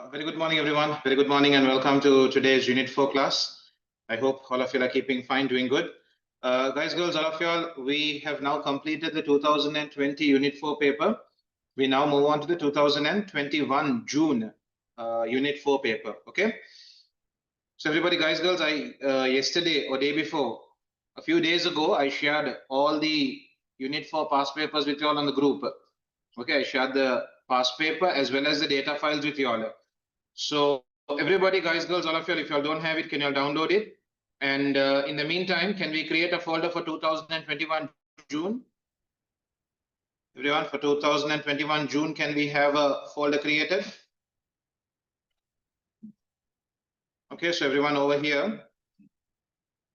Very good morning, everyone. Very good morning and welcome to today's Unit 4 class. I hope all of you are keeping fine, doing good. Guys, girls, all of you all, we have now completed the 2020 Unit 4 paper. We now move on to the 2021 June Unit 4 paper, okay? So everybody, guys, girls, yesterday or day before, a few days ago, I shared all the Unit 4 past papers with you all on the group. Okay, I shared the past paper as well as the data files with you all. So everybody, guys, girls, all of you, if you all don't have it, can you all download it? And in the meantime, can we create a folder for 2021 June? Everyone, for 2021 June, can we have a folder created? Okay, so everyone over here,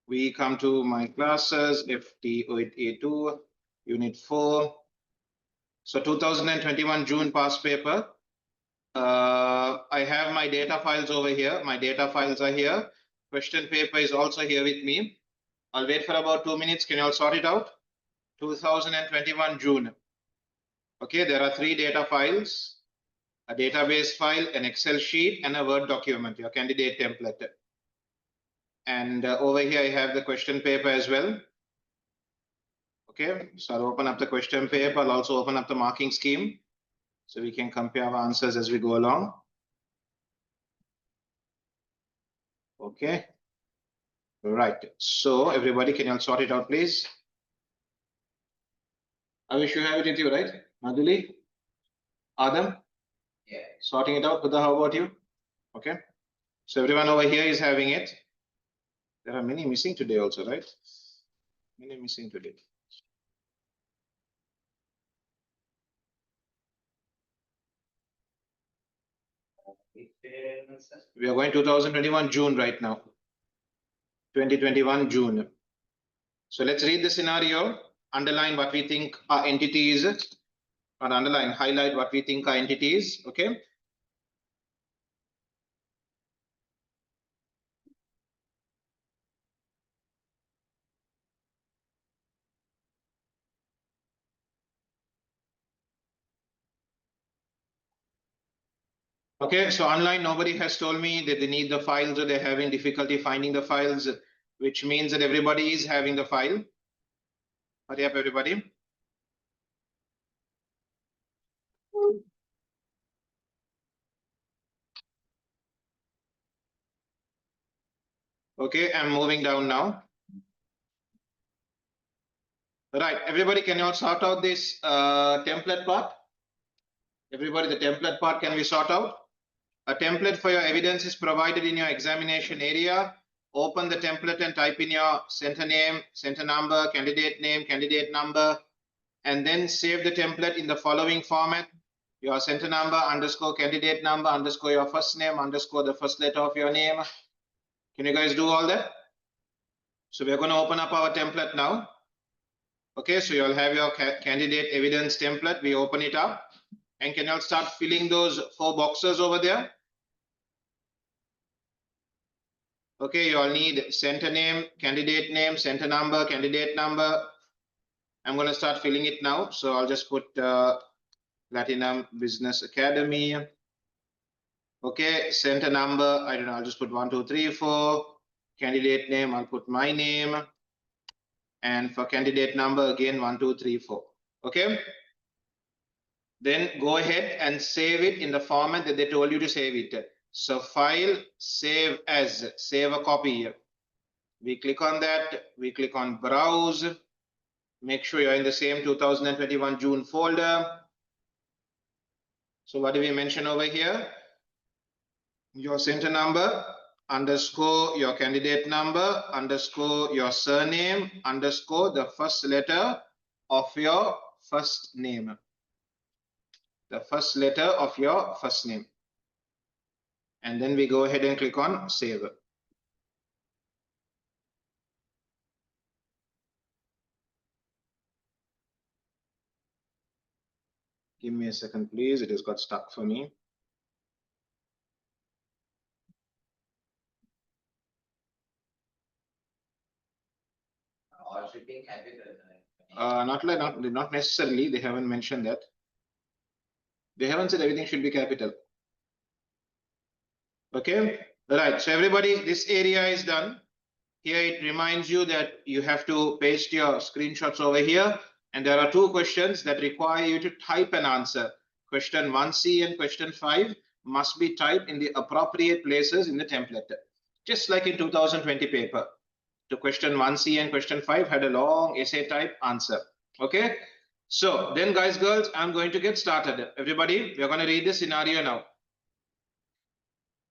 we come to my classes, FT08A2, Unit 4. So 2021 June past paper. I have my data files over here. My data files are here. Question paper is also here with me. I'll wait for about 2 minutes. Can you all sort it out? 2021 June. Okay, there are 3 data files, a database file, an Excel sheet, and a Word document, your candidate template. And over here, I have the question paper as well. Okay, so I'll open up the question paper. I'll also open up the marking scheme so we can compare our answers as we go along. Okay. Right. So everybody, can you all sort it out, please? I wish you have it with you, right? Madhuli? Adam? Yeah. Sorting it out. Huda, how about you? Okay. So everyone over here is having it. There are many missing today also, right? Many missing today. We are going 2021 June right now. 2021 June. So let's read the scenario, underline what we think our entity is, or underline, highlight what we think our entity is, okay? Okay, so online, nobody has told me that they need the files or they're having difficulty finding the files, which means that everybody is having the file. Hurry up, everybody. Okay, I'm moving down now. Right, everybody, can you all sort out this template part? Everybody, the template part, can we sort out? A template for your evidence is provided in your examination area. Open the template and type in your center name, center number, candidate number, and then save the template in the following format. Your center number underscore candidate number underscore your first name underscore the first letter of your name. Can you guys do all that? So we're going to open up our template now. Okay, so you'll have your candidate evidence template. We open it up. And can you all start filling those 4 boxes over there? Okay, you all need center name, center number, candidate number. I'm going to start filling it now. So I'll just put Platinum Business Academy. Okay, center number, I don't know, I'll just put 1, 2, 3, 4. Candidate name, I'll put my name. And for candidate number, again, 1, 2, 3, 4. Okay. Then go ahead and save it in the format that they told you to save it. So file, save as, save a copy. We click on that, we click on browse. Make sure you're in the same 2021 June folder. So what do we mention over here? Your center number, underscore your candidate number, underscore your surname, underscore the first letter of your first name. The first letter of your first name. And then we go ahead and click on save. Give me a second, please. It has got stuck for me. Or should be capital. Not necessarily. They haven't mentioned that. They haven't said everything should be capital. Okay, right. So everybody, this area is done. Here it reminds you that you have to paste your screenshots over here. And there are two questions that require you to type an answer. Question 1C and question 5 must be typed in the appropriate places in the template. Just like in 2020 paper. The question 1C and question 5 had a long essay type answer. Okay. So then guys, girls, I'm going to get started. Everybody, we are going to read the scenario now.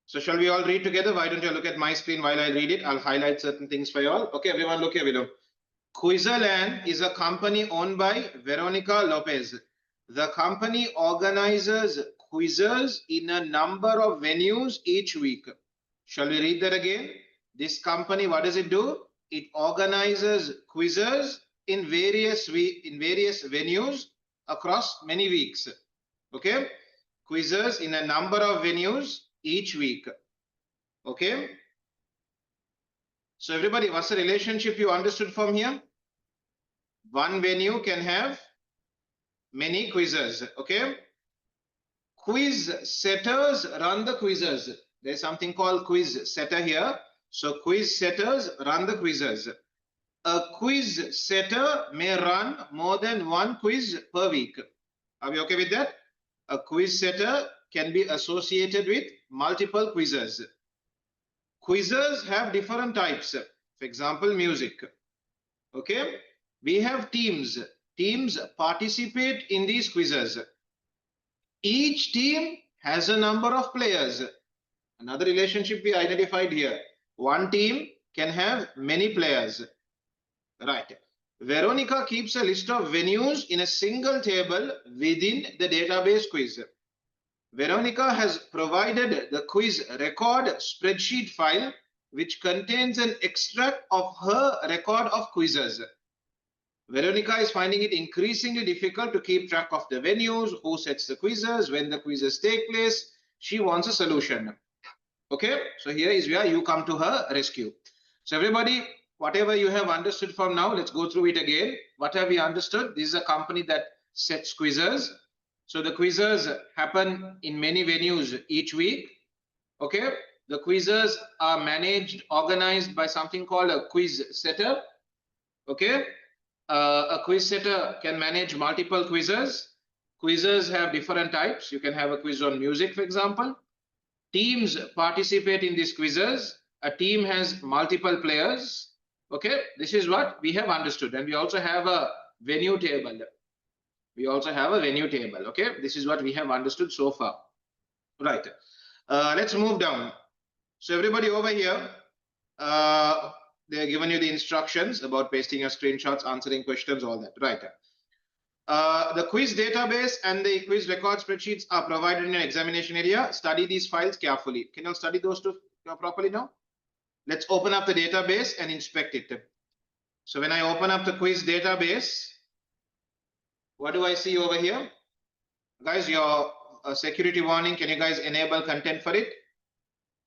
So shall we all read together? Why don't you look at my screen while I read it? I'll highlight certain things for you all. Okay, everyone look here below. Quizerland is a company owned by Veronica Lopez. The company organizes quizzes in a number of venues each week. Shall we read that again? This company, what does it do? It organizes quizzes in various venues across many weeks. Okay, quizzes in a number of venues each week. Okay, so everybody, what's the relationship you understood from here? One venue can have many quizzes. Okay, quiz setters run the quizzes. There's something called quiz setter here. So quiz setters run the quizzes. A quiz setter may run more than one quiz per week. Are we okay with that? A quiz setter can be associated with multiple quizzes. Quizzes have different types. For example, music. Okay, we have teams. Teams participate in these quizzes. Each team has a number of players. Another relationship we identified here. One team can have many players. Right. Veronica keeps a list of venues in a single table within the database quiz. Veronica has provided the quiz record spreadsheet file which contains an extract of her record of quizzes. Veronica is finding it increasingly difficult to keep track of the venues, who sets the quizzes, when the quizzes take place. She wants a solution. Okay, so here is where you come to her rescue. So everybody, whatever you have understood from now, let's go through it again. What have we understood? This is a company that sets quizzes. So the quizzes happen in many venues each week. Okay, the quizzes are managed, organized by something called a quiz setter. Okay, a quiz setter can manage multiple quizzes. Quizzes have different types. You can have a quiz on music, for example. Teams participate in these quizzes. A team has multiple players. Okay, this is what we have understood. And we also have a venue table. We also have a venue table. Okay, this is what we have understood so far. Right. Let's move down. So everybody over here, they're given you the instructions about pasting your screenshots, answering questions, all that. Right. The quiz database and the quiz record spreadsheets are provided in an examination area. Study these files carefully. Can you study those two properly now? Let's open up the database and inspect it. So when I open up the quiz database, what do I see over here? Guys, your security warning, can you guys enable content for it?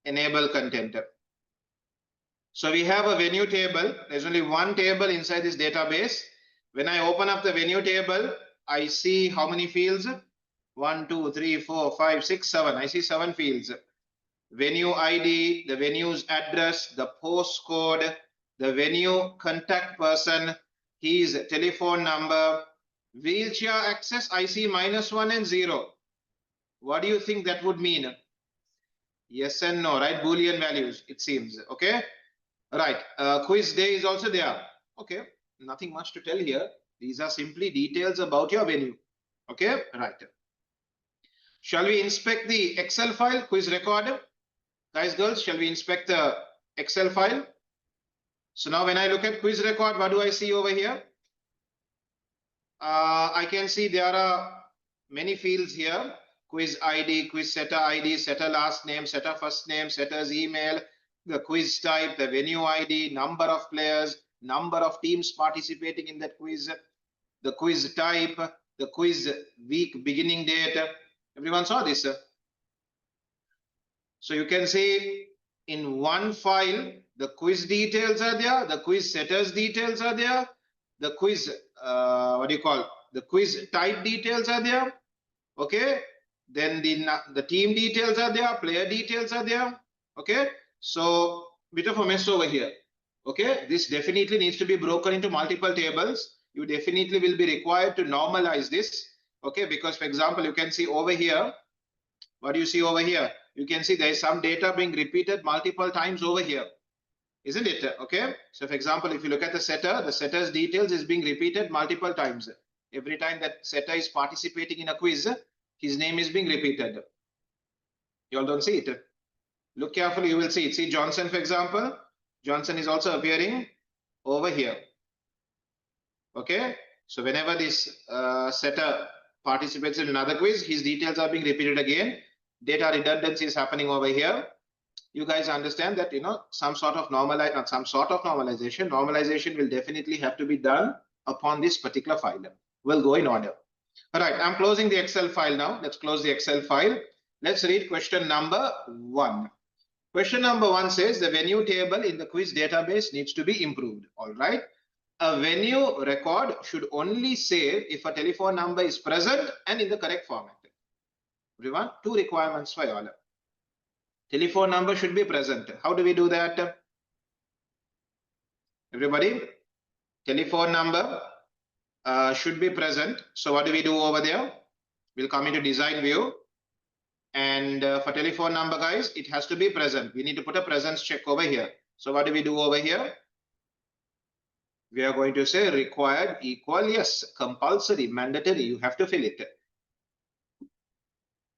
Enable content. So we have a venue table. There's only one table inside this database. When I open up the venue table, I see how many fields? 1, 2, 3, 4, 5, 6, 7. I see 7 fields. Venue ID, the venue's address, the postcode, the venue contact person, his telephone number, wheelchair access. I see -1 and 0. What do you think that would mean? Yes and no, right? Boolean values, it seems. Okay, right. Quiz day is also there. Okay, nothing much to tell here. These are simply details about your venue. Okay, right. Shall we inspect the Excel file, quiz record? Guys, girls, shall we inspect the Excel file? So now when I look at quiz record, what do I see over here? I can see there are many fields here. Quiz ID, quiz setter ID, setter last name, setter first name, setter's email, the quiz type, the venue ID, number of players, number of teams participating in that quiz, the quiz type, the quiz week beginning date. Everyone saw this. So you can see in one file, the quiz details are there, the quiz setters details are there, the quiz, the quiz type details are there. Okay, Then the team details are there, player details are there. Okay, so bit of a mess over here. Okay, this definitely needs to be broken into multiple tables. You definitely will be required to normalize this. Okay, because for example, you can see over here, what do you see over here? You can see there is some data being repeated multiple times over here, isn't it? Okay, so for example, if you look at the setter's details is being repeated multiple times. Every time that setter is participating in a quiz, his name is being repeated. You all don't see it. Look carefully, you will see it. See Johnson, for example. Johnson is also appearing over here. Okay, so whenever this setter participates in another quiz, his details are being repeated again. Data redundancy is happening over here. You guys understand that, some sort of normalization. Normalization will definitely have to be done upon this particular file. We'll go in order. All right, I'm closing the Excel file now. Let's close the Excel file. Let's read question number 1. Question number 1 says the venue table in the quiz database needs to be improved. All right. A venue record should only save if a telephone number is present and in the correct format. Everyone, 2 requirements for all. Telephone number should be present. How do we do that? Everybody, telephone number should be present. So what do we do over there? We'll come into design view. And for telephone number, guys, it has to be present. We need to put a presence check over here. So what do we do over here? We are going to say required equal yes, compulsory, mandatory. You have to fill it.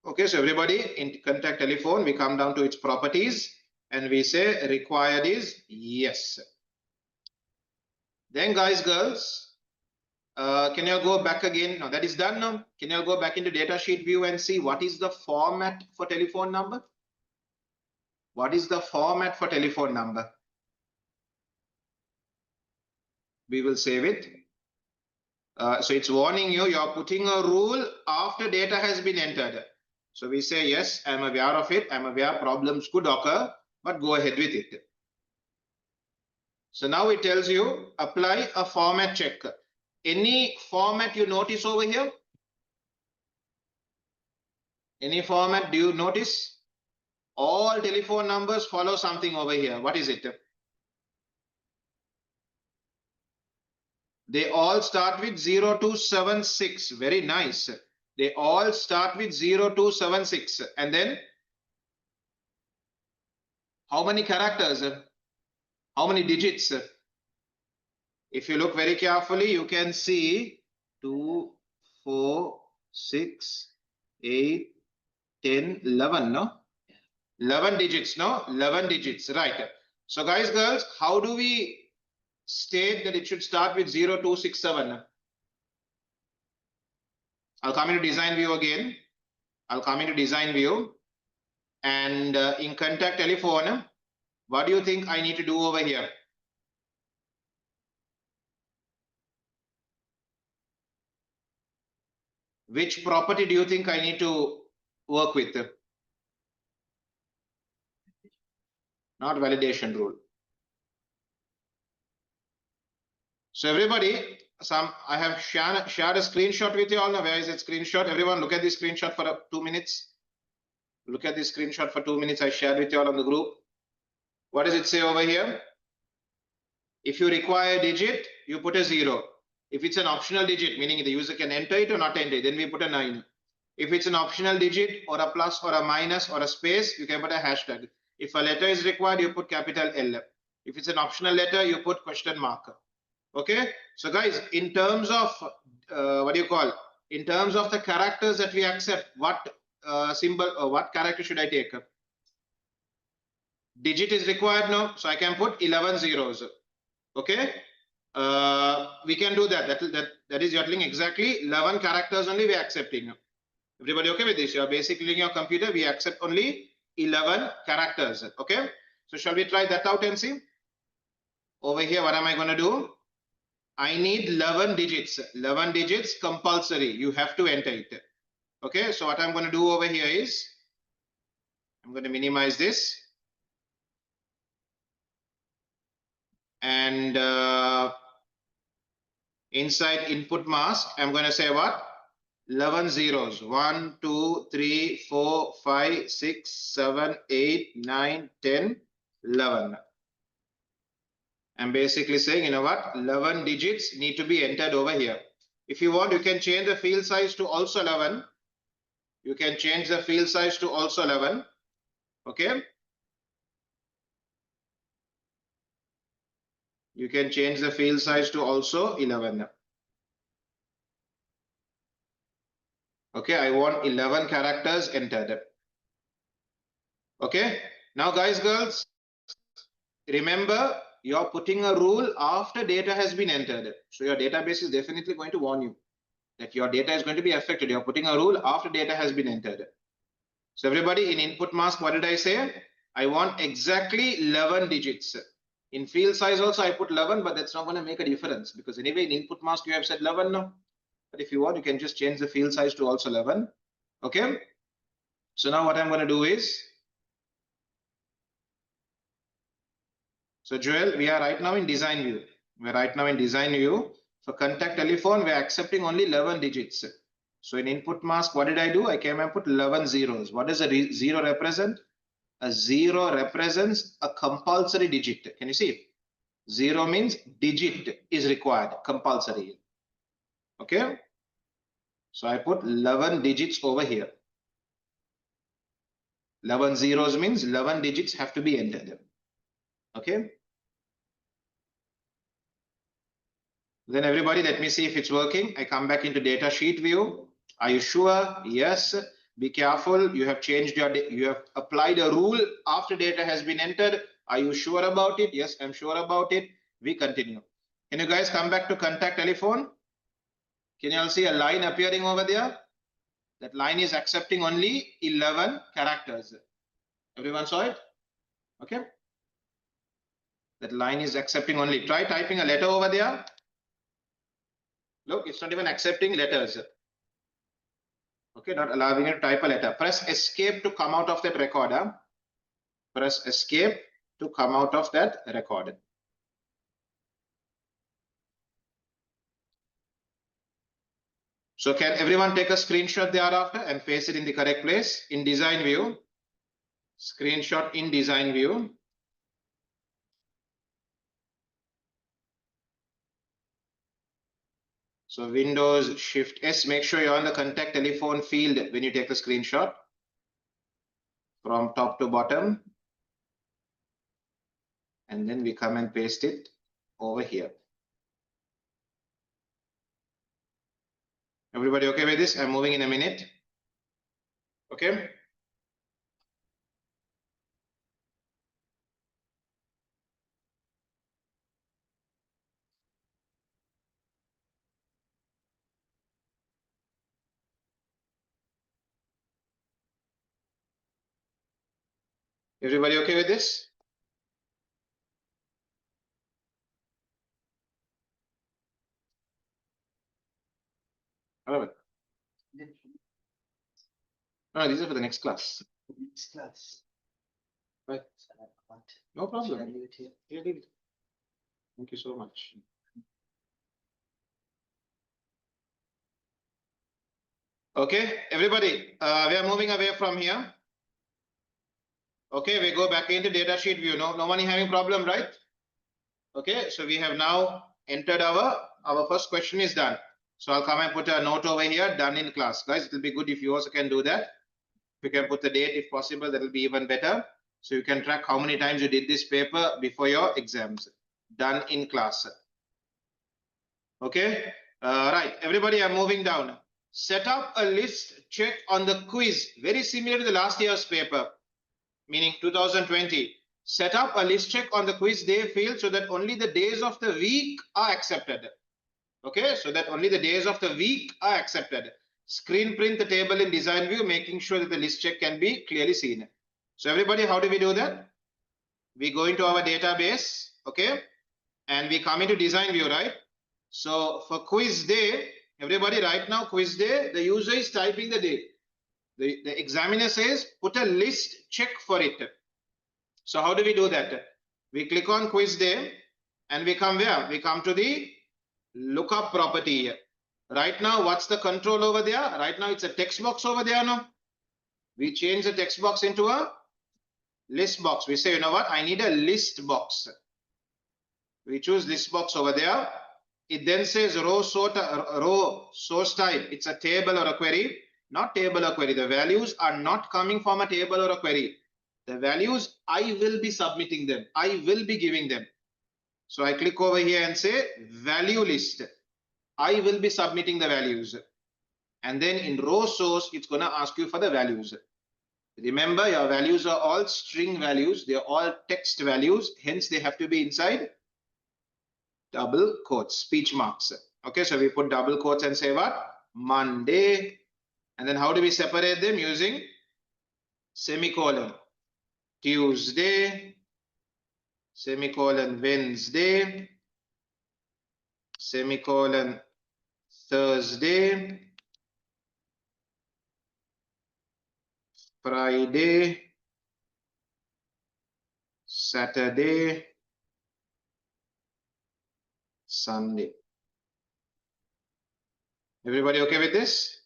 Okay, so everybody in contact telephone, we come down to its properties and we say required is yes. Then guys, girls, can you go back again? No, that is done now. Can you go back into datasheet view and see what is the format for telephone number? What is the format for telephone number? We will save it. So it's warning you, you're putting a rule after data has been entered. So we say, yes, I'm aware of it. I'm aware problems could occur, but go ahead with it. So now it tells you apply a format check. Any format you notice over here? Any format do you notice? All telephone numbers follow something over here. What is it? They all start with 0276. Very nice. They all start with 0276. And then how many characters? How many digits? If you look very carefully, you can see 2, 4, 6, 8, 10, 11, no? 11 digits, no? 11 digits, right. So guys, girls, how do we state that it should start with 0267? I'll come into design view again. I'll come into design view and in contact telephone, what do you think I need to do over here? Which property do you think I need to work with? Not validation rule. So everybody, I have shared a screenshot with you all now. Where is it screenshot? Everyone look at this screenshot for 2 minutes. Look at this screenshot for 2 minutes. I shared with you all on the group. What does it say over here? If you require a digit, you put a 0. If it's an optional digit, meaning the user can enter it or not enter it, then we put a 9. If it's an optional digit or a plus or a minus or a space, you can put a hashtag. If a letter is required, you put capital L. If it's an optional letter, you put question mark. Okay, so guys, in terms of in terms of the characters that we accept, what symbol or what character should I take? Digit is required now, so I can put 11 zeros. Okay, we can do that. That is you're telling exactly 11 characters only we are accepting. Everybody okay with this? You are basically in your computer, we accept only 11 characters. Okay, so shall we try that out and see? Over here, what am I going to do? I need 11 digits. 11 digits compulsory. You have to enter it. Okay, so what I'm going to do over here is I'm going to minimize this. And inside input mask, I'm going to say what? 11 zeros. 1, 2, 3, 4, 5, 6, 7, 8, 9, 10, 11. I'm basically saying, you know what, 11 digits need to be entered over here. If you want, you can change the field size to also 11. You can change the field size to also 11. Okay. You can change the field size to also 11. Okay, I want 11 characters entered. Okay. Now, guys, girls, remember, you're putting a rule after data has been entered. So your database is definitely going to warn you that your data is going to be affected. You're putting a rule after data has been entered. So everybody, in input mask, what did I say? I want exactly 11 digits. In field size also I put 11, but that's not going to make a difference because anyway in input mask you have said 11 now. But if you want, you can just change the field size to also 11. Okay. So now what I'm going to do is, so Joel, we are right now in design view. We're right now in design view. For contact telephone, we're accepting only 11 digits. So in input mask, what did I do? I came and put 11 zeros. What does a zero represent? A zero represents a compulsory digit. Can you see? Zero means digit is required, compulsory. Okay. So I put 11 digits over here. 11 zeros means 11 digits have to be entered. Okay. Then everybody, let me see if it's working. I come back into data sheet view. Are you sure? Yes. Be careful. You have changed you have applied a rule after data has been entered. Are you sure about it? Yes, I'm sure about it. We continue. Can you guys come back to contact telephone? Can you all see a line appearing over there? That line is accepting only 11 characters. Everyone saw it? Okay. That line is accepting only. Try typing a letter over there. Look, it's not even accepting letters. Okay, not allowing you to type a letter. Press escape to come out of that record. Press escape to come out of that record. So can everyone take a screenshot thereafter and paste it in the correct place in design view? Screenshot in design view. So Windows Shift S, make sure you're on the contact telephone field when you take the screenshot from top to bottom. And then we come and paste it over here. Everybody okay with this? I'm moving in a minute. Okay. Everybody okay with this? All right. No, these are for the next class. Next class. Right. No problem. Yeah, leave it. Thank you so much. Okay, everybody, we are moving away from here. Okay, we go back into data sheet view. No one is having problem, right? Okay, so we have now entered our first question is done. So I'll come and put a note over here, done in class. Guys, it will be good if you also can do that. If you can put the date if possible, that will be even better. So you can track how many times you did this paper before your exams. Done in class. Okay, right, everybody, I'm moving down. Set up a list check on the quiz, very similar to the last year's paper, meaning 2020. Set up a list check on the quiz day field so that only the days of the week are accepted. Okay, so that only the days of the week are accepted. Screen print the table in design view, making sure that the list check can be clearly seen. So everybody, how do we do that? We go into our database, okay, and we come into design view, right? So for quiz day, everybody, right now quiz day, the user is typing the date. The examiner says put a list check for it. So how do we do that? We click on quiz day and we come where? We come to the lookup property here. Right now, what's the control over there? Right now, it's a text box over there now. We change the text box into a list box. We say, you know what? I need a list box. We choose list box over there. It then says row source type. It's a table or a query, not table or query. The values are not coming from a table or a query. The values, I will be submitting them. I will be giving them. So I click over here and say value list. I will be submitting the values. And then in row source, it's going to ask you for the values. Remember, your values are all string values. They're all text values. Hence, they have to be inside double quotes, speech marks. Okay, so we put double quotes and say what? Monday. And then how do we separate them? Using semicolon. Tuesday, semicolon Wednesday, semicolon Thursday, Friday, Saturday, Sunday. Everybody okay with this?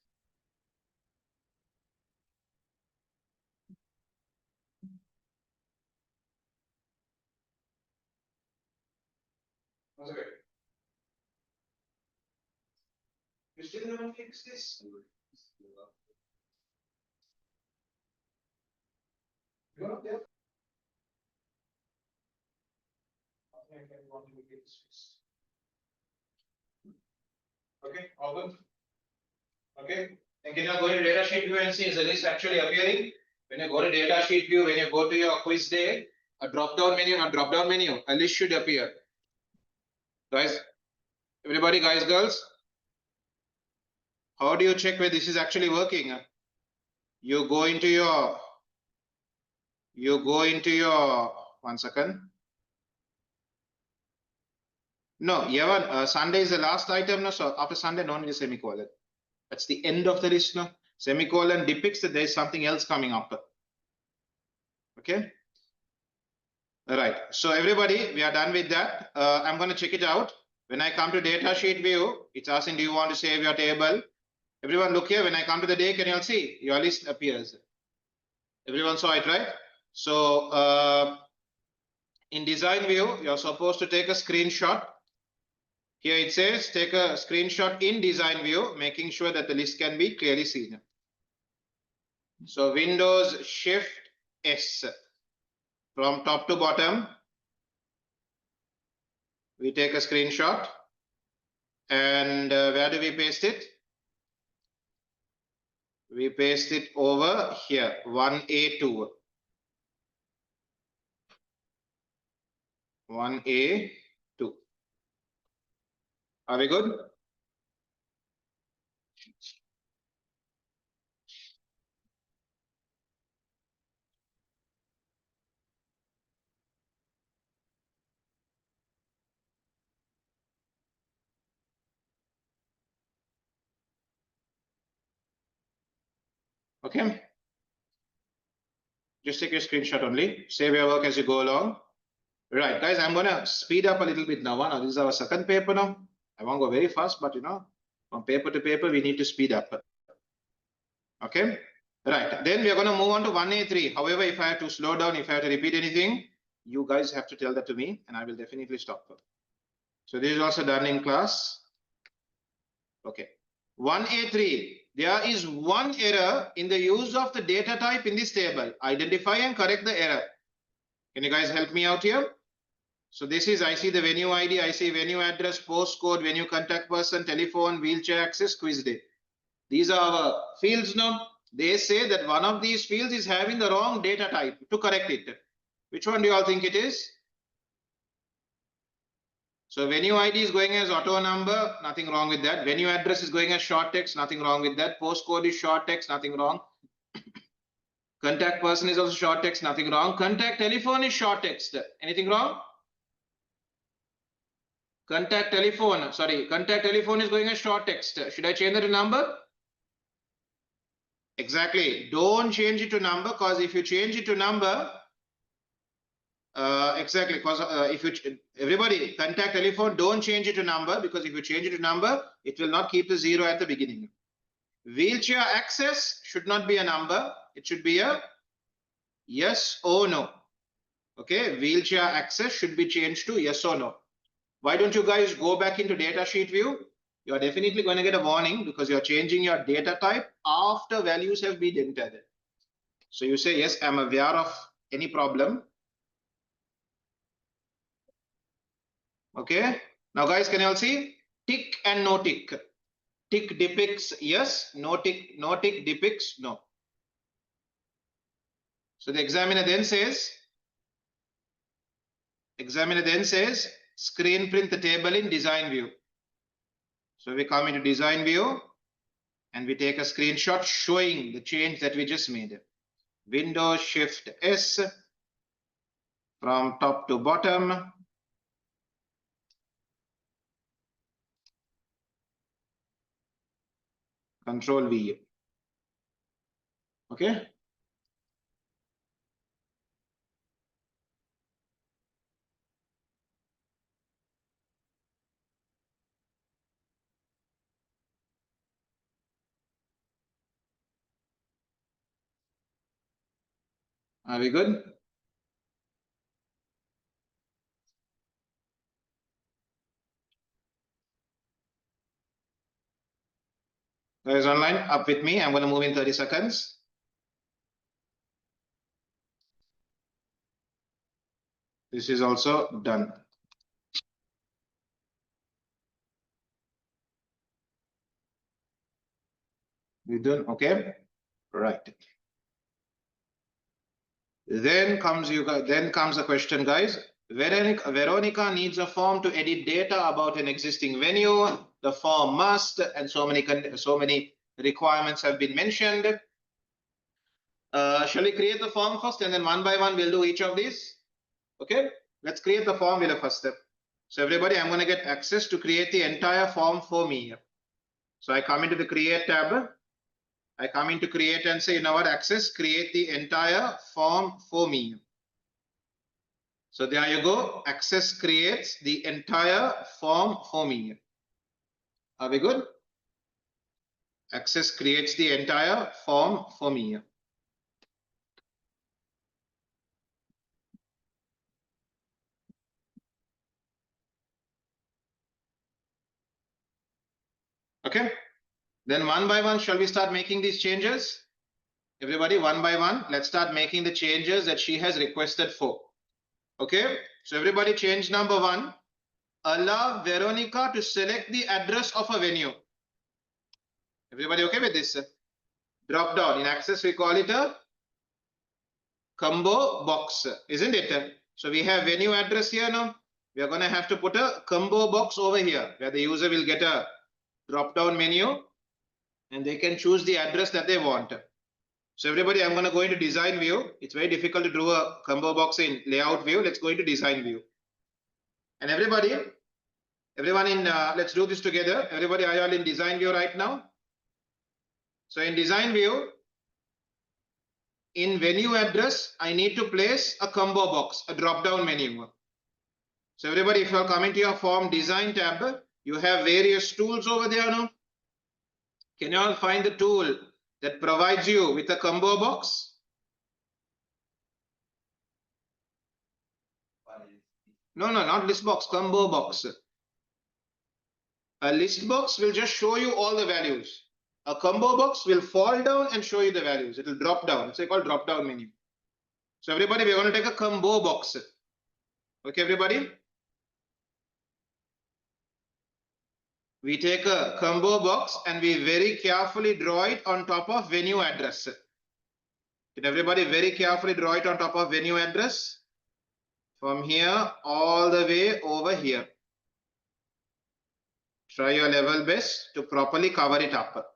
Okay. You still haven't fixed this? Okay, all good. Okay, and can you go to data sheet view and see is the list actually appearing? When you go to data sheet view, when you go to your quiz day, a drop down menu, not drop down menu, a list should appear. Guys, everybody, guys, girls, how do you check where this is actually working? You go into your, one second. No, Yavan, Sunday is the last item, no, so after Sunday, no need a semicolon. That's the end of the list, no? Semicolon depicts that there is something else coming after. Okay. All right. So everybody, we are done with that. I'm going to check it out. When I come to data sheet view, it's asking, do you want to save your table? Everyone look here. When I come to the day, can you all see? Your list appears. Everyone saw it, right? So in design view, you're supposed to take a screenshot. Here it says, take a screenshot in design view, making sure that the list can be clearly seen. So Windows Shift S. From top to bottom, we take a screenshot. And where do we paste it? We paste it over here, 1A2. 1A2. Are we good? Okay. Just take a screenshot only. Save your work as you go along. Right, guys, I'm going to speed up a little bit now. Now, this is our second paper now. I won't go very fast, but from paper to paper, we need to speed up. Okay. Right. Then we are going to move on to 1A3. However, if I have to slow down, if I have to repeat anything, you guys have to tell that to me and I will definitely stop. So this is also done in class. Okay. 1A3. There is one error in the use of the data type in this table. Identify and correct the error. Can you guys help me out here? So this is, I see the venue ID, I see venue address, postcode, venue contact person, telephone, wheelchair access, quiz day. These are our fields now. They say that one of these fields is having the wrong data type. To correct it, which one do you all think it is? So venue ID is going as auto number, nothing wrong with that. Venue address is going as short text, nothing wrong with that. Postcode is short text, nothing wrong. Contact person is also short text, nothing wrong. Contact telephone is short text. Anything wrong? Contact telephone is going as short text. Should I change that to number? Exactly. Don't change it to number, because if you change it to number, Exactly, because if you everybody contact telephone, don't change it to number, because if you change it to number, it will not keep the 0 at the beginning. Wheelchair access should not be a number, it should be a yes or no. Okay, wheelchair access should be changed to yes or no. Why don't you guys go back into datasheet view? You are definitely going to get a warning because you are changing your data type after values have been entered. So you say, yes, I'm aware of any problem. Okay, now guys, can you all see tick and no tick? Tick depicts yes, no tick depicts no. So the examiner then says screen print the table in design view. So we come into design view and we take a screenshot showing the change that we just made. Windows Shift S from top to bottom. Control V. Okay. Are we good? Guys online, up with me. I'm going to move in 30 seconds. This is also done. We done? Okay. Right. Then comes the question, guys. Veronica needs a form to edit data about an existing venue. The form must, and so many requirements have been mentioned. Shall we create the form first, and then one by one we'll do each of these? Okay, let's create the form with the first step. So everybody, I'm going to get access to create the entire form for me. So I come into the create tab. I come into create and say, you know what, access, create the entire form for me. So there you go. Access creates the entire form for me. Are we good? Access creates the entire form for me. Okay. Then one by one, shall we start making these changes? Everybody, one by one, let's start making the changes that she has requested for. Okay. So everybody, change number 1. Allow Veronica to select the address of a venue. Everybody okay with this? Drop down. In Access, we call it a combo box, isn't it? So we have venue address here now. We are going to have to put a combo box over here where the user will get a drop down menu and they can choose the address that they want. So everybody, I'm going to go into design view. It's very difficult to draw a combo box in layout view. Let's go into design view. And everyone in, let's do this together. Everybody, are you all in design view right now? So in design view, in venue address, I need to place a combo box, a drop down menu. So everybody, if you are coming to your form design tab, you have various tools over there now. Can you all find the tool that provides you with a combo box? No, not list box, combo box. A list box will just show you all the values. A combo box will fall down and show you the values. It will drop down. It's called drop down menu. So everybody, we're going to take a combo box. Okay, everybody. We take a combo box and we very carefully draw it on top of venue address. Can everybody very carefully draw it on top of venue address? From here all the way over here. Try your level best to properly cover it up.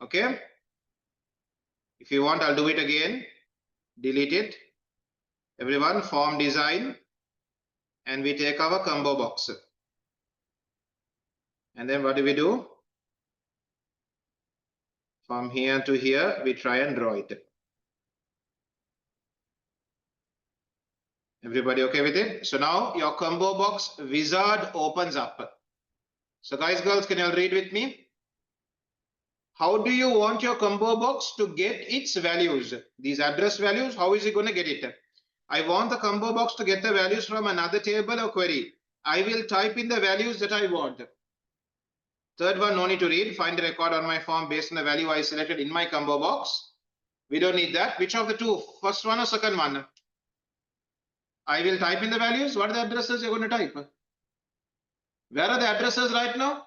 Okay. If you want, I'll do it again. Delete it. Everyone, form design. And we take our combo box. And then what do? From here to here, we try and draw it. Everybody okay with it? So now your combo box wizard opens up. So guys, girls, can you all read with me? How do you want your combo box to get its values? These address values, how is it going to get it? I want the combo box to get the values from another table or query. I will type in the values that I want. Third one, no need to read. Find the record on my form based on the value I selected in my combo box. We don't need that. Which of the two? First one or second one? I will type in the values. What are the addresses you're going to type? Where are the addresses right now?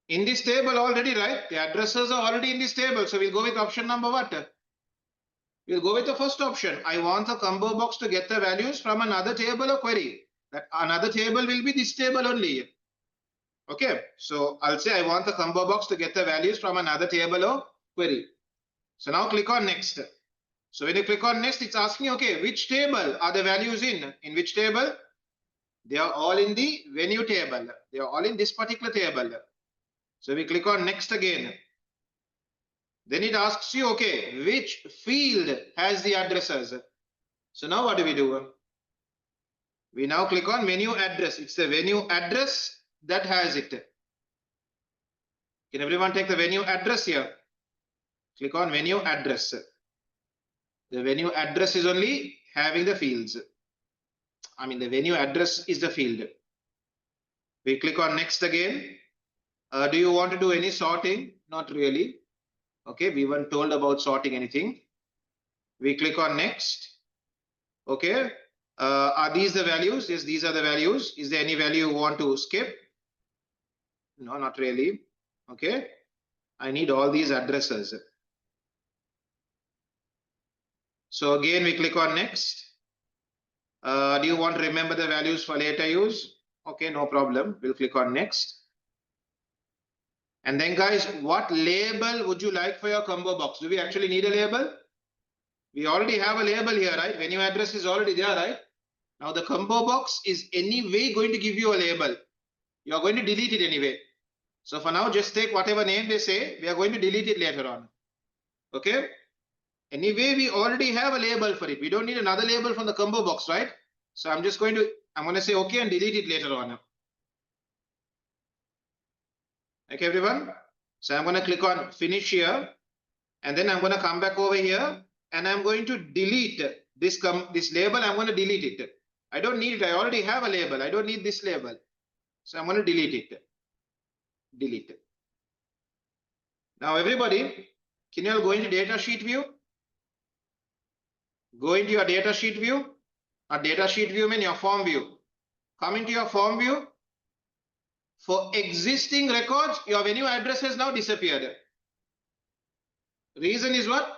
In this table already, right? The addresses are already in this table. So we'll go with option number what? We'll go with the first option. I want the combo box to get the values from another table or query. That another table will be this table only. Okay, so I'll say I want the combo box to get the values from another table or query. So now click on next. So when you click on next, it's asking, okay, which table are the values in? In which table? They are all in the venue table. They are all in this particular table. So we click on next again. Then it asks you, okay, which field has the addresses? So now what do? We now click on venue address. It's the venue address that has it. Can everyone take the venue address here? Click on venue address. The venue address is only having the fields. I mean, the venue address is the field. We click on next again. Do you want to do any sorting? Not really. Okay, we weren't told about sorting anything. We click on next. Okay, are these the values? Yes, these are the values. Is there any value you want to skip? No, not really. Okay, I need all these addresses. So again, we click on next. Do you want to remember the values for later use? Okay, no problem. We'll click on next. And then guys, what label would you like for your combo box? Do we actually need a label? We already have a label here, right? Venue address is already there, right? Now the combo box is anyway going to give you a label. You are going to delete it anyway. So for now, just take whatever name they say. We are going to delete it later on. Okay. Anyway, we already have a label for it. We don't need another label from the combo box, right? So I'm going to say okay and delete it later on. Okay, everyone. So I'm going to click on finish here. And then I'm going to come back over here and I'm going to delete this label. I'm going to delete it. I don't need it. I already have a label. I don't need this label. So I'm going to delete it. Delete it. Now everybody, can you all go into data sheet view? Go into your data sheet view. A data sheet view means your form view. Come into your form view. For existing records, your venue address has now disappeared. Reason is what?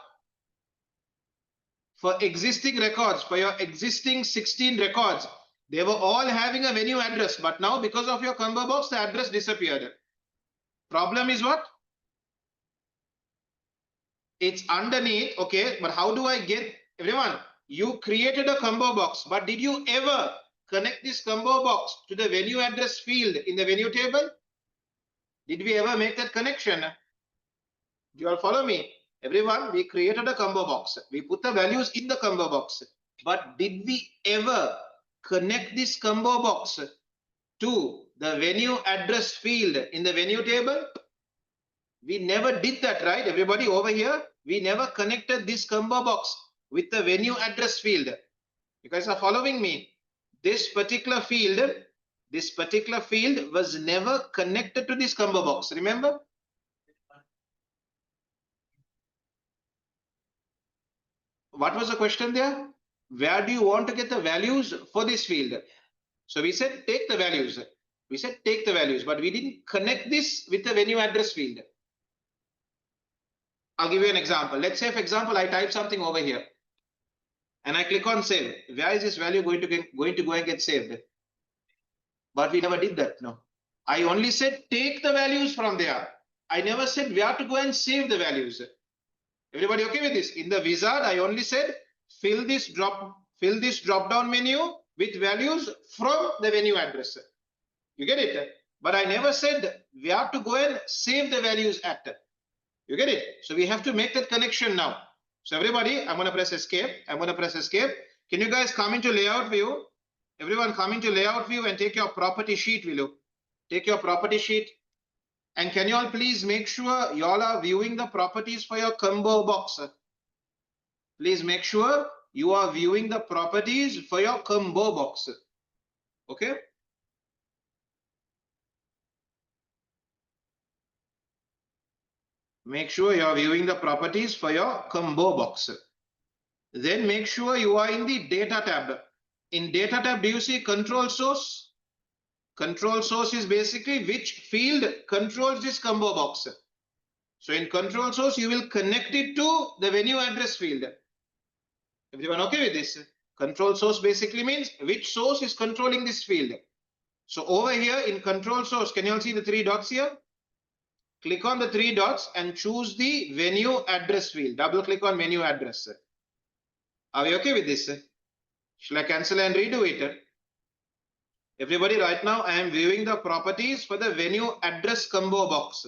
For existing records, for your existing 16 records, they were all having a venue address, but now because of your combo box, the address disappeared. Problem is what? It's underneath, okay, but how do I get, everyone, you created a combo box, but did you ever connect this combo box to the venue address field in the venue table? Did we ever make that connection? Do you all follow me? Everyone, we created a combo box. We put the values in the combo box. But did we ever connect this combo box to the venue address field in the venue table? We never did that, right? Everybody over here, we never connected this combo box with the venue address field. You guys are following me? This particular field was never connected to this combo box. Remember? What was the question there? Where do you want to get the values for this field? So we said take the values. We said take the values, but we didn't connect this with the venue address field. I'll give you an example. Let's say, for example, I type something over here and I click on save. Where is this value going to go and get saved? But we never did that. No, I only said take the values from there. I never said where to go and save the values. Everybody okay with this? In the wizard, I only said fill this drop down menu with values from the venue address. You get it? But I never said we have to go and save the values at. You get it? So we have to make that connection now. So everybody, I'm going to press escape. I'm going to press escape. Can you guys come into layout view? Everyone come into layout view and take your property sheet, will you? Take your property sheet. And can you all please make sure you all are viewing the properties for your combo box? Please make sure you are viewing the properties for your combo box. Okay. Make sure you are viewing the properties for your combo box. Then make sure you are in the data tab. In data tab, do you see control source? Control source is basically which field controls this combo box. So in control source, you will connect it to the venue address field. Everyone okay with this? Control source basically means which source is controlling this field. So over here in control source, can you all see the three dots here? Click on the three dots and choose the venue address field. Double click on venue address. Are we okay with this? Shall I cancel and redo it? Everybody, right now I am viewing the properties for the venue address combo box.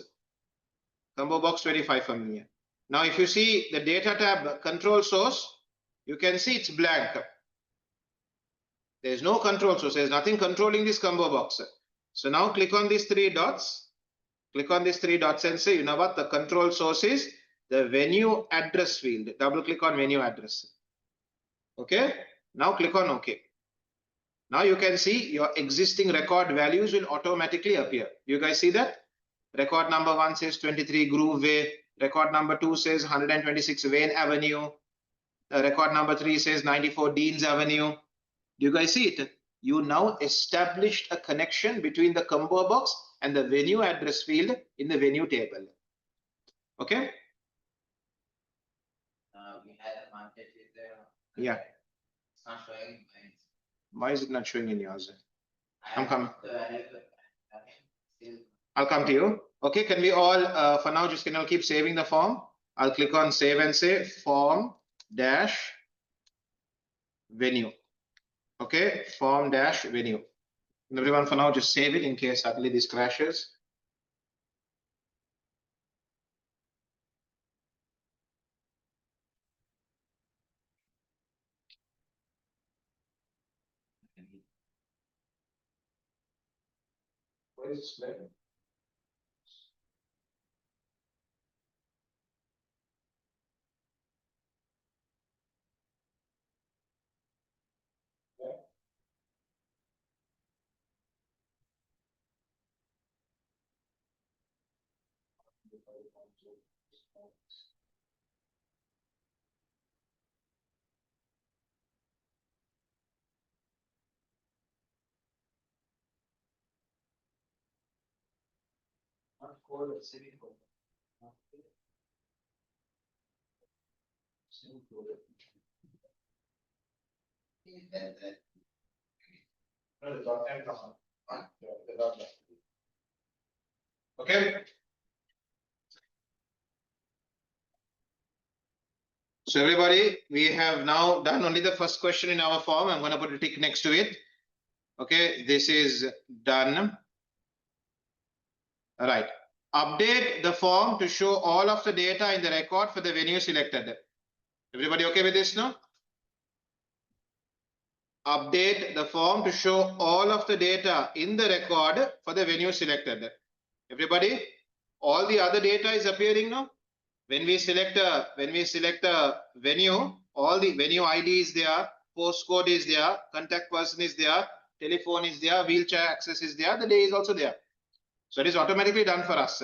Combo box 25 for me. Now if you see the data tab control source, you can see it's blank. There is no control source. There is nothing controlling this combo box. So now click on these three dots. Click on these three dots and say, you know what, the control source is the venue address field. Double click on venue address. Okay. Now click on OK. Now you can see your existing record values will automatically appear. You guys see that? Record number 1 says 23 Groove Way. Record number 2 says 126 Wayne Avenue. Record number 3 says 94 Deans Avenue. Do you guys see it? You now established a connection between the combo box and the venue address field in the venue table. Okay? We had a market there. Yeah. It's not showing. Why is it not showing in yours? I'm coming. I'll come to you. Okay, can we all, for now, just can you all keep saving the form? I'll click on save and say form dash venue. Okay, form dash venue. And everyone, for now, just save it in case suddenly this crashes. Where is this playing? Okay. So everybody, we have now done only the first question in our form. I'm going to put a tick next to it. Okay, this is done. All right. Update the form to show all of the data in the record for the venue selected. Everybody okay with this now? Update the form to show all of the data in the record for the venue selected. Everybody, all the other data is appearing now. When we select a venue, all the venue ID is there, postcode is there, contact person is there, telephone is there, wheelchair access is there, the day is also there. So it is automatically done for us.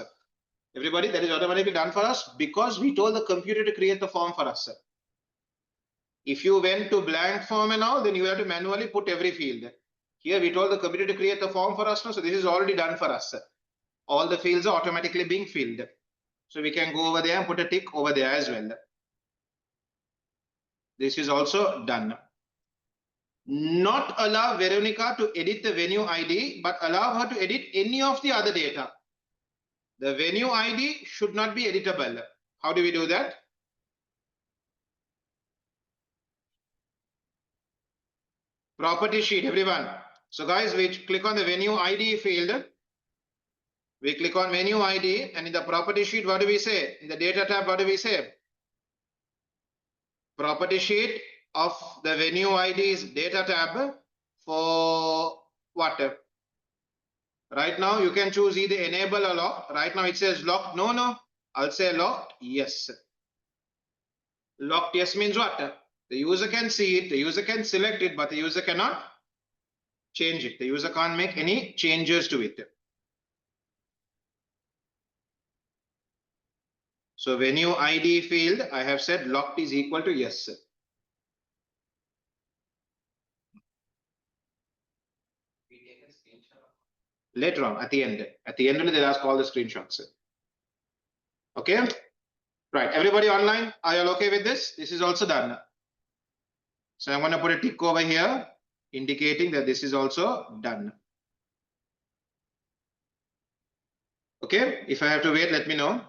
Everybody, that is automatically done for us because we told the computer to create the form for us. If you went to blank form and all, then you have to manually put every field. Here we told the computer to create the form for us now, so this is already done for us. All the fields are automatically being filled. So we can go over there and put a tick over there as well. This is also done. Not allow Veronica to edit the venue ID, but allow her to edit any of the other data. The venue ID should not be editable. How do we do that? Property sheet, everyone. So guys, we click on the venue ID field. We click on venue ID, and in the property sheet, what do we say? In the data tab, what do we say? Property sheet, of the venue ID is data tab for what? Right now you can choose either enable or lock. Right now it says lock. No. I'll say locked. Yes. Locked yes means what? The user can see it, the user can select it, but the user cannot change it. The user can't make any changes to it. So venue ID field, I have said locked is equal to yes. Later on, at the end they'll ask all the screenshots. Okay, right, everybody online, are you all okay with this? This is also done. So I'm going to put a tick over here indicating that this is also done. Okay, if I have to wait, let me know.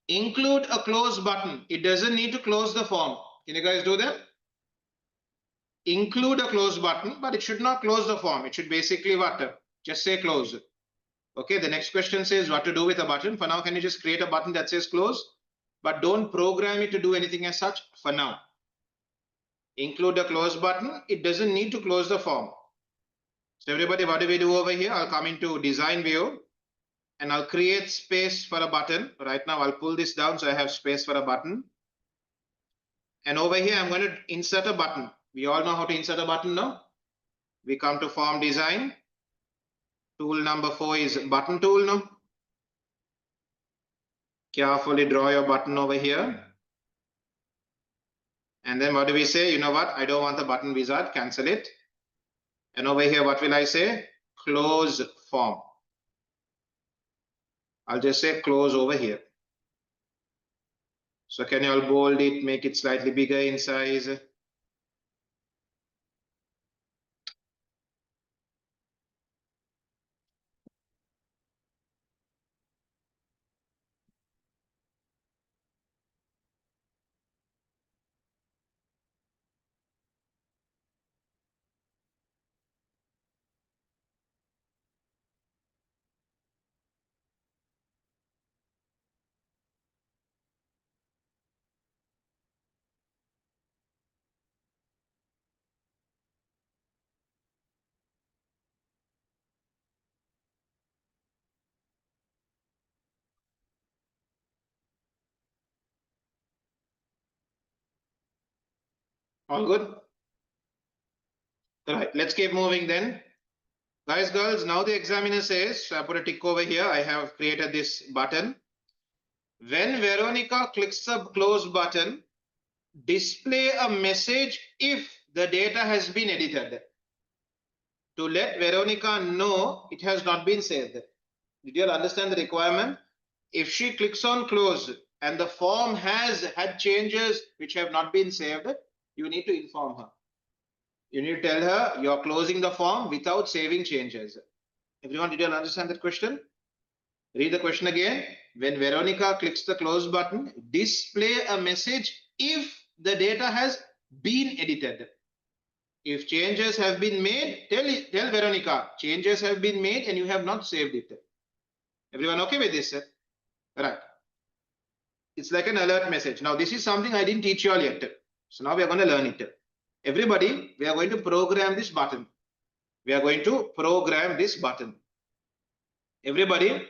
Include a close button. It doesn't need to close the form. Can you guys do that? Include a close button, but it should not close the form. It should basically what? Just say close. Okay, the next question says what to do with a button. For now, can you just create a button that says close, but don't program it to do anything as such for now. Include a close button. It doesn't need to close the form. So everybody, what do we do over here? I'll come into design view and I'll create space for a button. Right now, I'll pull this down so I have space for a button. And over here, I'm going to insert a button. We all know how to insert a button now. We come to form design. Tool number 4 is button tool now. Carefully draw your button over here. And then what do we say? You know what? I don't want the button wizard. Cancel it. And over here, what will I say? Close form. I'll just say close over here. So can you all bold it, make it slightly bigger in size? All good? All right, let's keep moving then. Guys, girls, now the examiner says, so I put a tick over here. I have created this button. When Veronica clicks the close button, display a message if the data has been edited to let Veronica know it has not been saved. Did you all understand the requirement? If she clicks on close and the form has had changes which have not been saved, you need to inform her. You need to tell her you're closing the form without saving changes. Everyone, did you all understand that question? Read the question again. When Veronica clicks the close button, display a message if the data has been edited. If changes have been made, tell Veronica, changes have been made and you have not saved it. Everyone okay with this? Right. It's like an alert message. Now, this is something I didn't teach you all yet. So now we are going to learn it. Everybody, we are going to program this button. We are going to program this button. Everybody,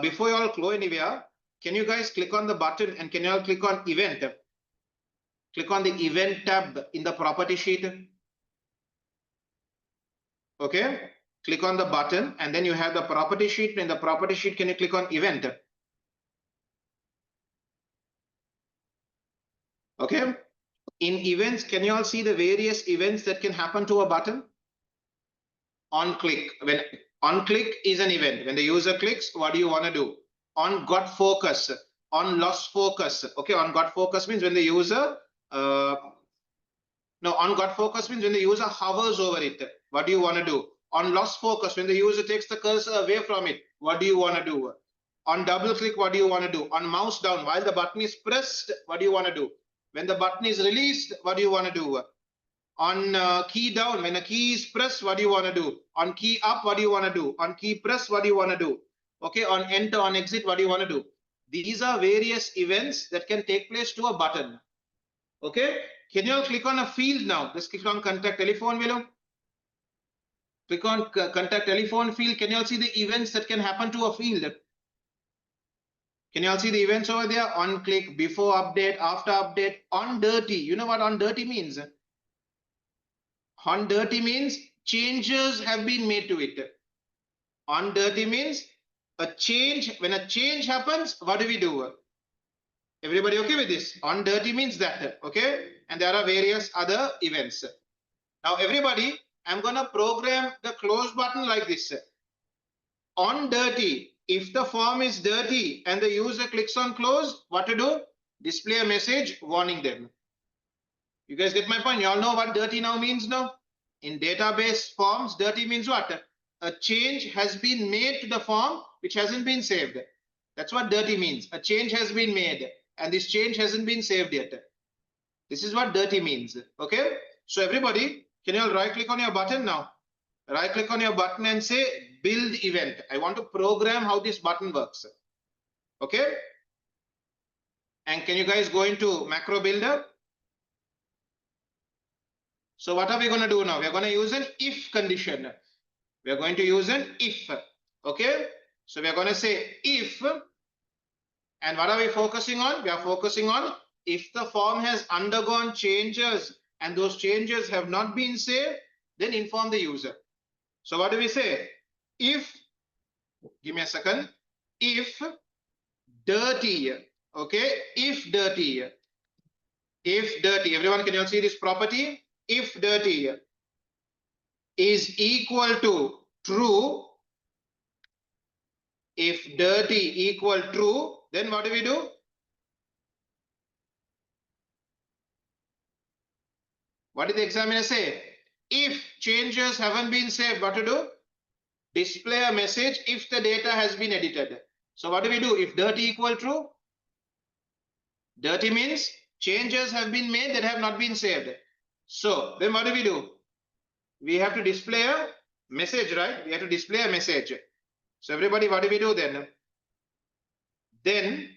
before you all go anywhere, can you guys click on the button and can you all click on event? Click on the event tab in the property sheet. Okay, click on the button and then you have the property sheet. In the property sheet, can you click on event? Okay, in events, can you all see the various events that can happen to a button? On click, when on click is an event. When the user clicks, what do you want to do? On got focus, on lost focus. Okay, on got focus means when the user no, on got focus means when the user hovers over it. What do you want to do? On lost focus, when the user takes the cursor away from it, what do you want to do? On double click, what do you want to do? On mouse down, while the button is pressed, what do you want to do? When the button is released, what do you want to do? On key down, when a key is pressed, what do you want to do? On key up, what do you want to do? On key press, what do you want to do? Okay, on enter, on exit, what do you want to do? These are various events that can take place to a button. Okay, can you all click on a field now? Just click on contact telephone below. Click on contact telephone field. Can you all see the events that can happen to a field? Can you all see the events over there? On click, before update, after update, on dirty. You know what on dirty means? On dirty means changes have been made to it. On dirty means a change. When a change happens, what do we do? Everybody okay with this? On dirty means that. Okay. And there are various other events. Now everybody, I'm going to program the close button like this. On dirty, if the form is dirty and the user clicks on close, what to do? Display a message warning them. You guys get my point? You all know what dirty now means now? In database forms, dirty means what? A change has been made to the form which hasn't been saved. That's what dirty means. A change has been made and this change hasn't been saved yet. This is what dirty means. Okay. So everybody, can you all right click on your button now? Right click on your button and say build event. I want to program how this button works. Okay. And can you guys go into macro builder? So what are we going to do now? We are going to use an if condition. We are going to use an if. Okay. So we are going to say if, and what are we focusing on? We are focusing on if the form has undergone changes and those changes have not been saved, then inform the user. So what do we say? If, give me a second, if dirty, okay, if dirty, everyone can you all see this property? If dirty is equal to true, if dirty equal true, then what do we do? What did the examiner say? If changes haven't been saved, what to do? Display a message if the data has been edited. So what do we do? If dirty equal true, dirty means changes have been made that have not been saved. So then what do we do? We have to display a message, right? We have to display a message. So everybody, what do we do then? Then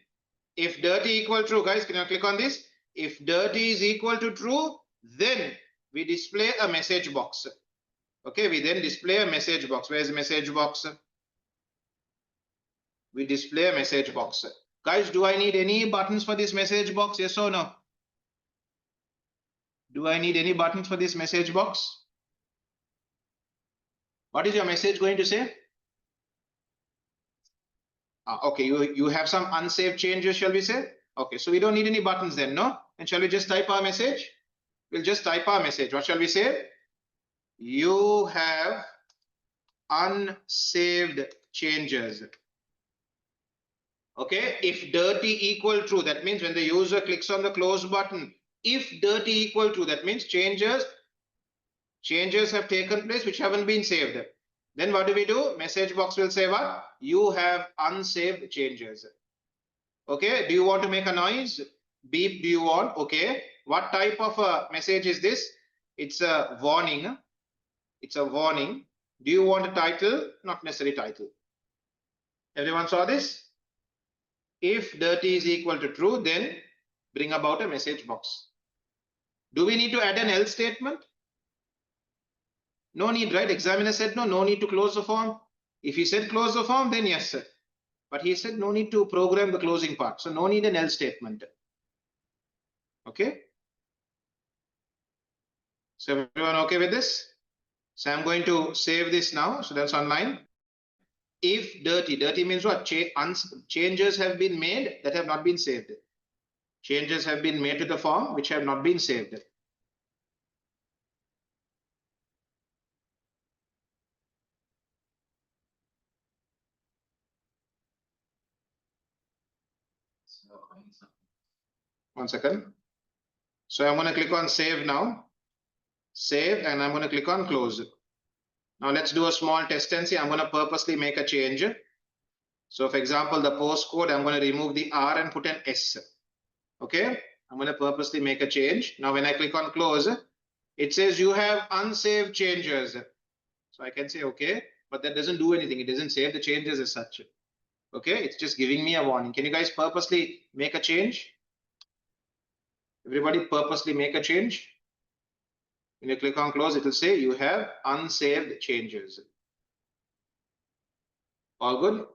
if dirty equal true, guys, can you click on this? If dirty is equal to true, then we display a message box. Okay, we then display a message box. Where is the message box? We display a message box. Guys, do I need any buttons for this message box? Yes or no? Do I need any buttons for this message box? What is your message going to say? Okay, you have some unsaved changes, shall we say? Okay, so we don't need any buttons then, no? And shall we just type our message? We'll just type our message. What shall we say? You have unsaved changes. Okay, if dirty equal true, that means when the user clicks on the close button, if dirty equal true, that means changes have taken place which haven't been saved. Then what do we do? Message box will say what? You have unsaved changes. Okay, do you want to make a noise? Beep, do you want? Okay, what type of a message is this? It's a warning. It's a warning. Do you want a title? Not necessary title. Everyone saw this? If dirty is equal to true, then bring about a message box. Do we need to add an else statement? No need, right? Examiner said no need to close the form. If he said close the form, then yes, sir. But he said no need to program the closing part. So no need an else statement. Okay. So everyone okay with this? So I'm going to save this now. So that's online. If dirty means what? Changes have been made that have not been saved. Changes have been made to the form which have not been saved. One second. So I'm going to click on save now. Save, and I'm going to click on close. Now let's do a small test and see. I'm going to purposely make a change. So for example, the postcode, I'm going to remove the R and put an S. Okay, I'm going to purposely make a change. Now when I click on close, it says you have unsaved changes. So I can say okay, but that doesn't do anything. It doesn't save the changes as such. Okay, it's just giving me a warning. Can you guys purposely make a change? Everybody purposely make a change. When you click on close, it will say you have unsaved changes. All good?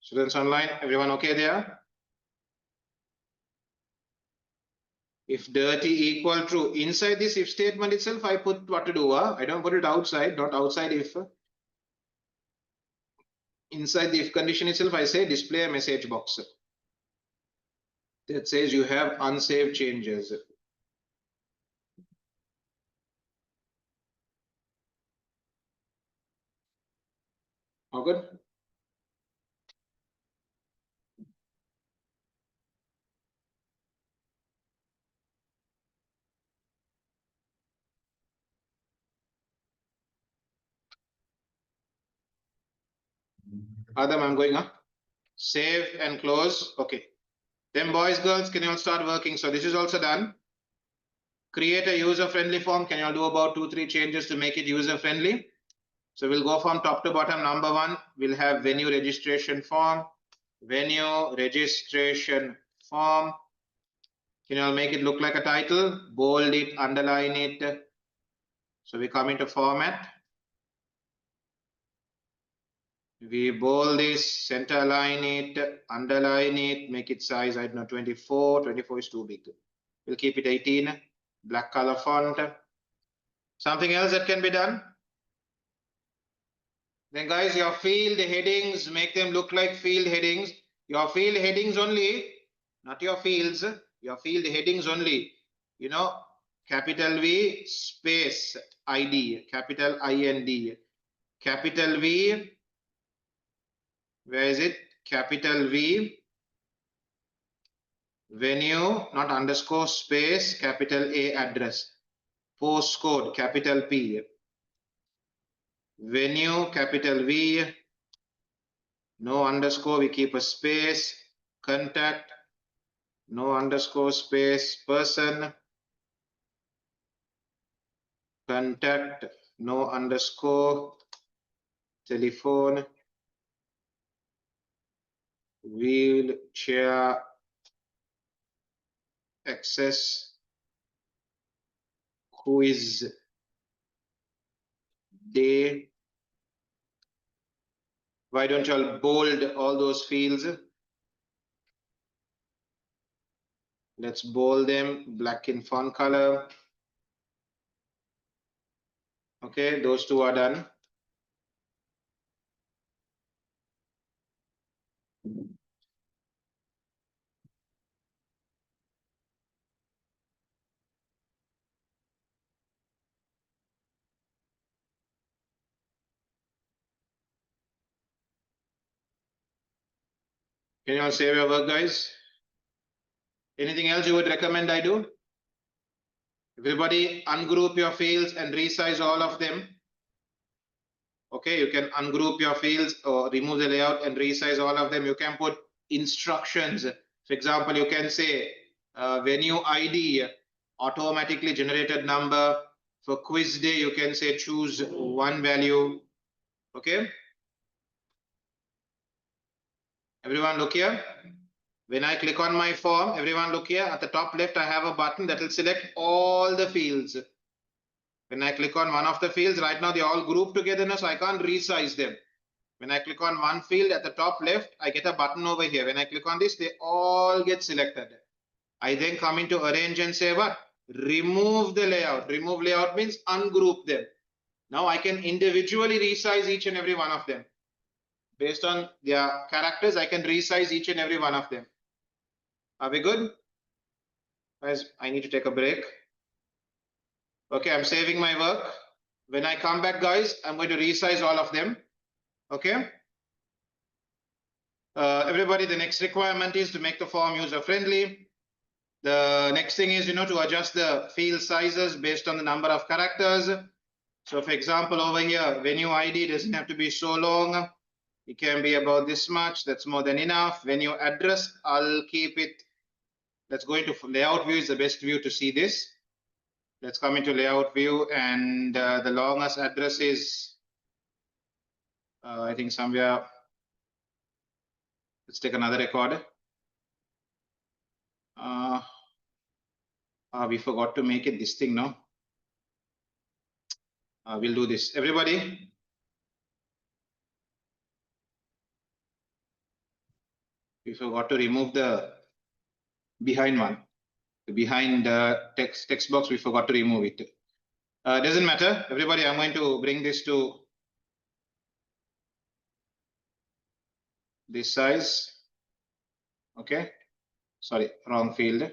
Students online, everyone okay there? If dirty equal true, inside this if statement itself, I put what to do. I don't put it outside, not outside if. Inside the if condition itself, I say display a message box that says you have unsaved changes. All good? Adam, I'm going up. Save and close. Okay. Then boys, girls, can you all start working? So this is also done. Create a user-friendly form. Can you all do about 2-3 changes to make it user-friendly? So we'll go from top to bottom. Number one, we'll have venue registration form. Venue registration form. Can you all make it look like a title? Bold it, underline it. So we come into format. We bold this, center align it, underline it, make it size, I don't know, 24. 24 is too big. We'll keep it 18. Black color font. Something else that can be done? Then guys, your field headings, make them look like field headings. Your field headings only, not your fields, your field headings only. You know, capital V space ID, capital IND, capital V, where is it? Capital V, venue, not underscore, space, capital A address, postcode, capital P, venue, capital V, no underscore, we keep a space, contact, no underscore, space, person, contact, no underscore, telephone, wheelchair access, quiz day. Why don't you all bold all those fields? Let's bold them, black in font color. Okay, those two are done. Can you all save your work, guys? Anything else you would recommend I do? Everybody ungroup your fields and resize all of them. Okay, you can ungroup your fields or remove the layout and resize all of them. You can put instructions. For example, you can say venue ID, automatically generated number. For quiz day, you can say choose one value. Okay. Everyone look here. When I click on my form, everyone look here. At the top left, I have a button that will select all the fields. When I click on one of the fields, right now they're all grouped together now, so I can't resize them. When I click on one field at the top left, I get a button over here. When I click on this, they all get selected. I then come into arrange and say what? Remove the layout. Remove layout means ungroup them. Now I can individually resize each and every one of them. Based on their characters, I can resize each and every one of them. Are we good? Guys, I need to take a break. Okay, I'm saving my work. When I come back, guys, I'm going to resize all of them. Okay. Everybody, the next requirement is to make the form user friendly. The next thing is, to adjust the field sizes based on the number of characters. So for example, over here, venue ID doesn't have to be so long. It can be about this much. That's more than enough. Venue address, I'll keep it Let's go into layout view is the best view to see this. Let's come into layout view, and the longest address is, I think somewhere, let's take another record. We forgot to make it this thing, no? We'll do this. Everybody, we forgot to remove the behind one. The behind text box, we forgot to remove it. Doesn't matter. Everybody, I'm going to bring this to this size. Okay. Sorry, wrong field.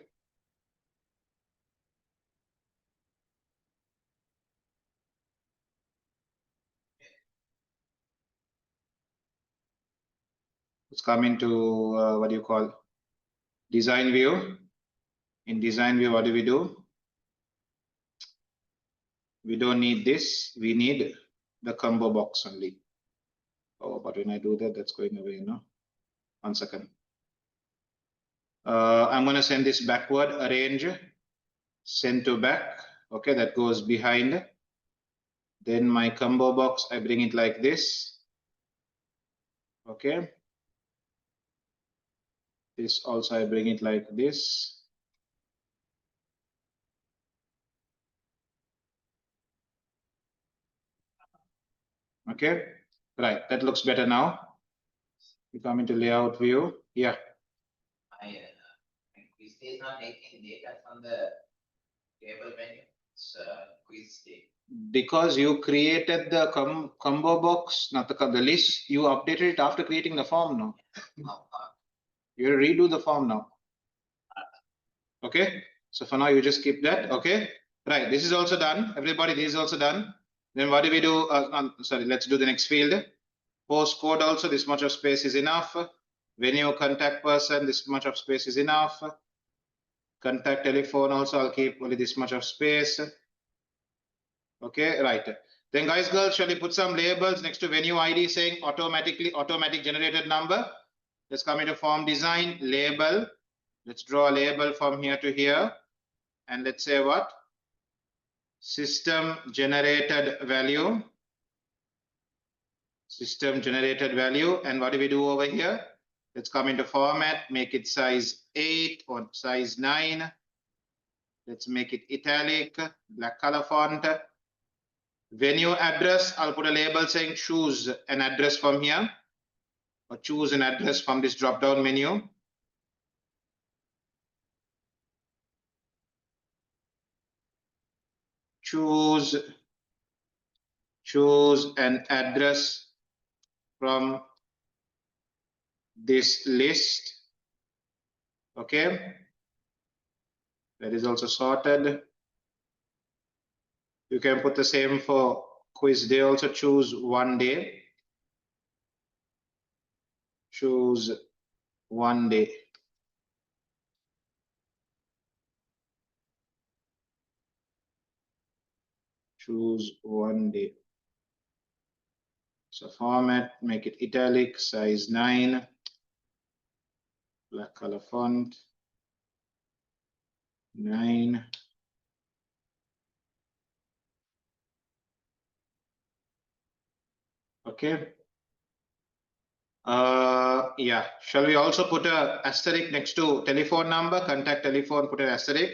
Let's come into what do you call design view. In design view, what do? We don't need this. We need the combo box only. Oh, but when I do that, that's going away, you know. 1 second. I'm going to send this backward, arrange, send to back. Okay, that goes behind. Then my combo box, I bring it like this. Okay. This also I bring it like this. Okay, right. That looks better now. We come into layout view. Yeah. Quiz day is not taking data from the table menu. It's quiz day. Because you created the combo box, not the list. You updated it after creating the form now. You redo the form now. Okay. So for now, you just keep that. Okay. Right. This is also done. Everybody, this is also done. Then what do we do? Sorry, let's do the next field. Postcode also, this much of space is enough. Venue, contact person, this much of space is enough. Contact telephone also, I'll keep only this much of space. Okay, right. Then guys, girls, shall we put some labels next to venue ID saying automatic generated number? Let's come into form design, label. Let's draw a label from here to here. And let's say what? System generated value. System generated value. And what do we do over here? Let's come into format, make it size 8 or size 9. Let's make it italic, black color font. Venue address, I'll put a label saying choose an address from here, or choose an address from this drop down menu. Choose an address from this list. Okay, that is also sorted. You can put the same for quiz day also. Choose one day. Choose one day. Choose one day. So format, make it italic, size 9, black color font, 9. Okay. Yeah. Shall we also put a asterisk next to telephone number, contact telephone, put an asterisk,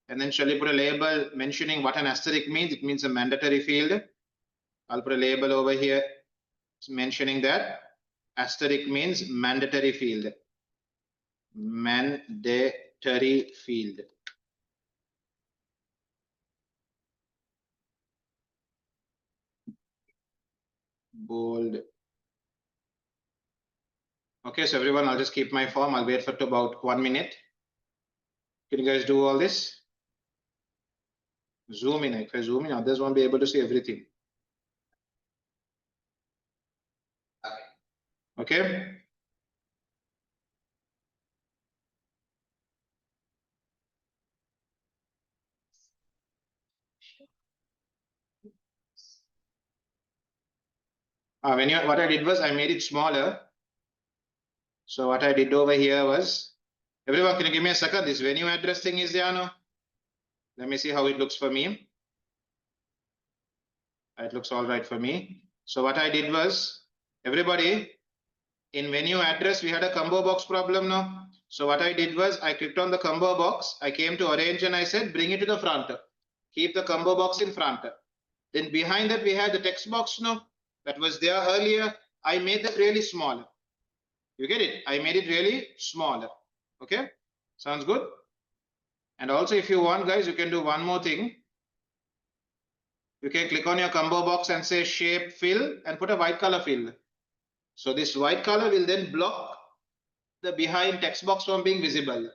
and then shall we put a label mentioning what an asterisk means? It means a mandatory field. I'll put a label over here mentioning that asterisk means mandatory field. Mandatory field. Bold. Okay, so everyone, I'll just keep my form. I'll wait for about 1 minute. Can you guys do all this? Zoom in. If I zoom in, others won't be able to see everything. Okay. What I did was I made it smaller. So what I did over here was Everyone, can you give me a second? This venue address thing is there now. Let me see how it looks for me. It looks all right for me. So what I did was, everybody, in venue address, we had a combo box problem now. So what I did was, I clicked on the combo box. I came to arrange and I said, bring it to the front. Keep the combo box in front. Then behind that, we had the text box now. That was there earlier. I made that really small. You get it? I made it really small. Okay? Sounds good? And also, if you want, guys, you can do one more thing. You can click on your combo box and say shape fill and put a white color fill. So this white color will then block the behind text box from being visible.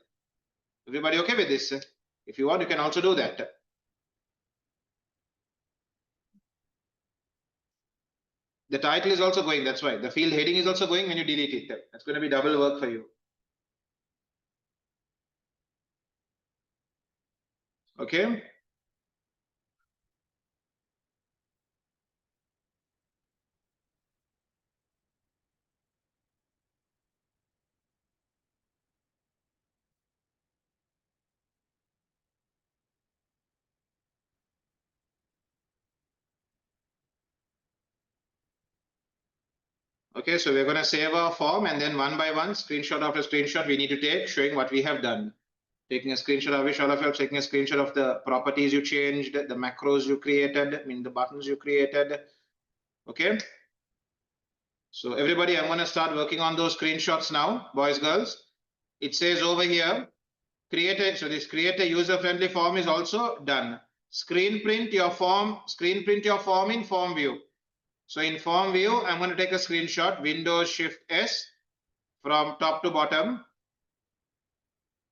Everybody okay with this? If you want, you can also do that. The title is also going, that's why. The field heading is also going when you delete it. That's going to be double work for you. Okay. Okay, so we're going to save our form and then one by one, screenshot after screenshot, we need to take showing what we have done. Taking a screenshot, I wish all of you are taking a screenshot of the properties you changed, the macros you created, I mean the buttons you created. Okay. So everybody, I'm going to start working on those screenshots now, boys, girls. It says over here, so this create a user-friendly form is also done. Screen print your form in form view. So in form view, I'm going to take a screenshot, Windows Shift S from top to bottom.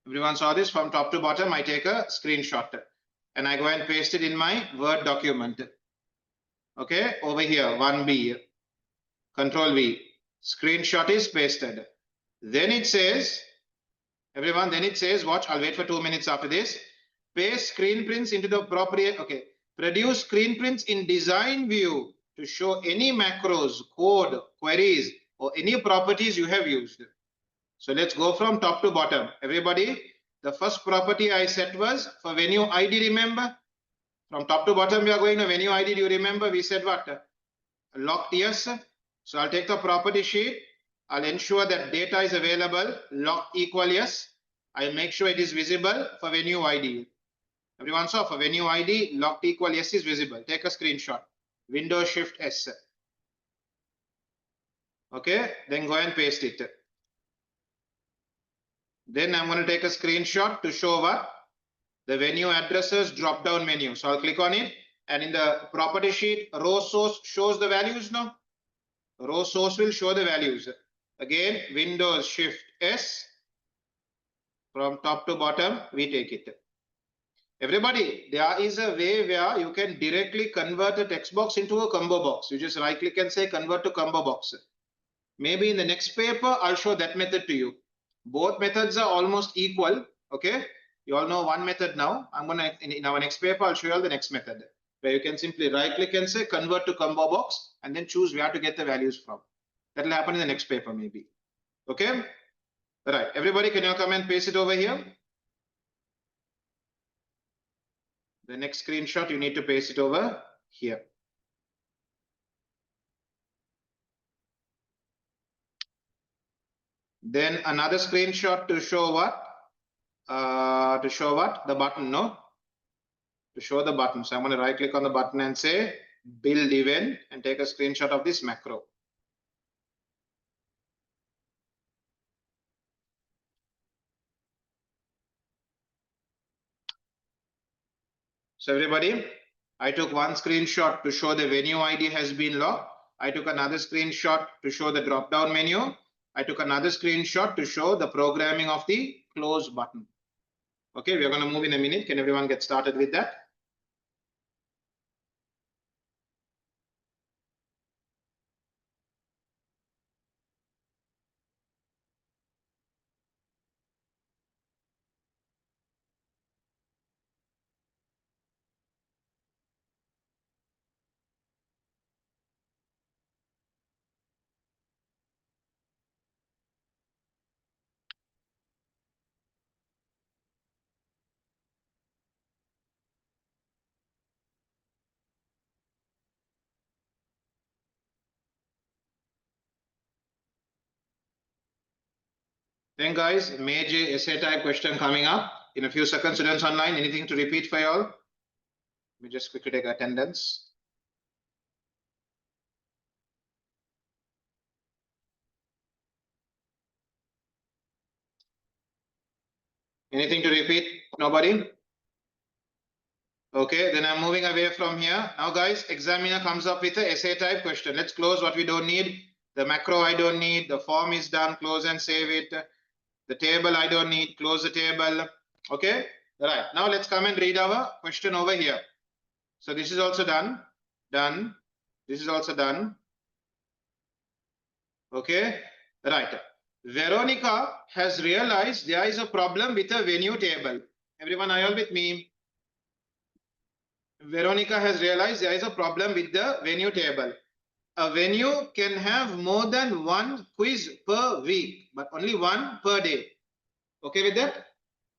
Everyone saw this from top to bottom. I take a screenshot and I go and paste it in my Word document. Okay, over here, 1B, Control V. Screenshot is pasted. Then it says, everyone, then it says, watch, I'll wait for 2 minutes after this. Paste screen prints into the appropriate, okay. Produce screen prints in design view to show any macros, code, queries, or any properties you have used. So let's go from top to bottom. Everybody, the first property I set was for venue ID, remember? From top to bottom, we are going to venue ID. Do you remember? We said what? Locked, yes. So I'll take the property sheet. I'll ensure that data is available. Locked equal yes. I'll make sure it is visible for venue ID. Everyone saw for venue ID, locked equal yes is visible. Take a screenshot. Windows Shift S. Okay, then go and paste it. Then I'm going to take a screenshot to show what? The venue addresses drop down menu. So I'll click on it and in the property sheet, row source shows the values now. Row source will show the values. Again, Windows Shift S. From top to bottom, we take it. Everybody, there is a way where you can directly convert a text box into a combo box. You just right click and say convert to combo box. Maybe in the next paper, I'll show that method to you. Both methods are almost equal. Okay. You all know one method now. I'm going to, in our next paper, I'll show you all the next method where you can simply right click and say convert to combo box and then choose where to get the values from. That will happen in the next paper maybe. Okay. All right. Everybody, can you come and paste it over here? The next screenshot, you need to paste it over here. Then another screenshot to show what? The button, no? To show the button. So I'm going to right click on the button and say build event and take a screenshot of this macro. So everybody, I took one screenshot to show the venue ID has been locked. I took another screenshot to show the drop down menu. I took another screenshot to show the programming of the close button. Okay, we're going to move in a minute. Can everyone get started with that? Then guys, major essay type question coming up in a few seconds. Students online, anything to repeat for y'all? Let me just quickly take attendance. Anything to repeat? Nobody? Okay, then I'm moving away from here. Now guys, examiner comes up with a essay type question. Let's close what we don't need. The macro I don't need. The form is done. Close and save it. The table I don't need. Close the table. Okay, right. Now let's come and read our question over here. So this is also done. Done. This is also done. Okay, right. Veronica has realized there is a problem with a venue table. Everyone, are you all with me? Veronica has realized there is a problem with the venue table. A venue can have more than one quiz per week, but only one per day. Okay with that?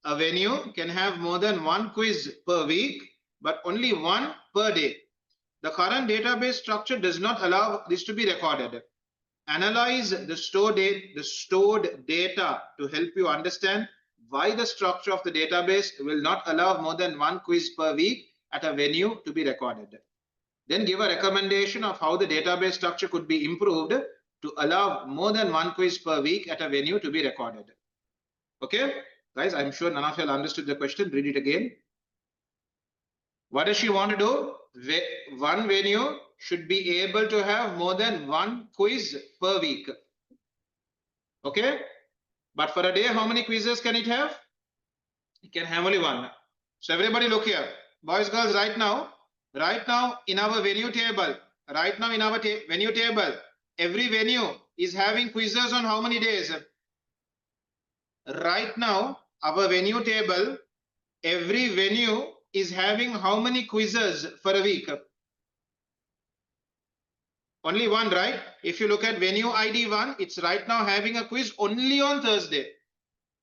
A venue can have more than one quiz per week, but only one per day. The current database structure does not allow this to be recorded. Analyze the stored data to help you understand why the structure of the database will not allow more than one quiz per week at a venue to be recorded. Then give a recommendation of how the database structure could be improved to allow more than one quiz per week at a venue to be recorded. Okay, guys, I'm sure none of you understood the question. Read it again. What does she want to do? One venue should be able to have more than one quiz per week. Okay, but for a day, how many quizzes can it have? It can have only one. So everybody look here, boys, girls, right now in our venue table, every venue is having quizzes on how many days? Right now, our venue table, every venue is having how many quizzes for a week? Only one, right? If you look at venue ID 1, it's right now having a quiz only on Thursday.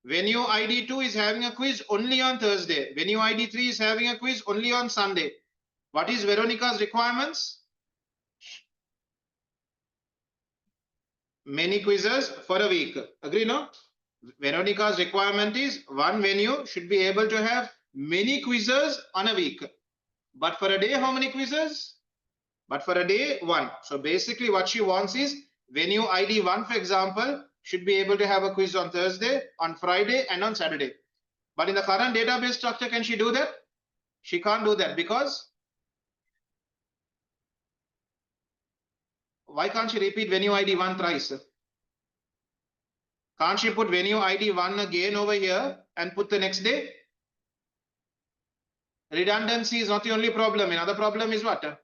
Venue ID 2 is having a quiz only on Thursday. Venue ID 3 is having a quiz only on Sunday. What is Veronica's requirements? Many quizzes for a week. Agree, no? Veronica's requirement is one venue should be able to have many quizzes on a week. But for a day, how many quizzes? But for a day, one. So basically what she wants is venue ID 1, for example, should be able to have a quiz on Thursday, on Friday, and on Saturday. But in the current database structure, can she do that? She can't do that because why can't she repeat venue ID 1 thrice? Can't she put venue ID 1 again over here and put the next day? Redundancy is not the only problem. Another problem is what?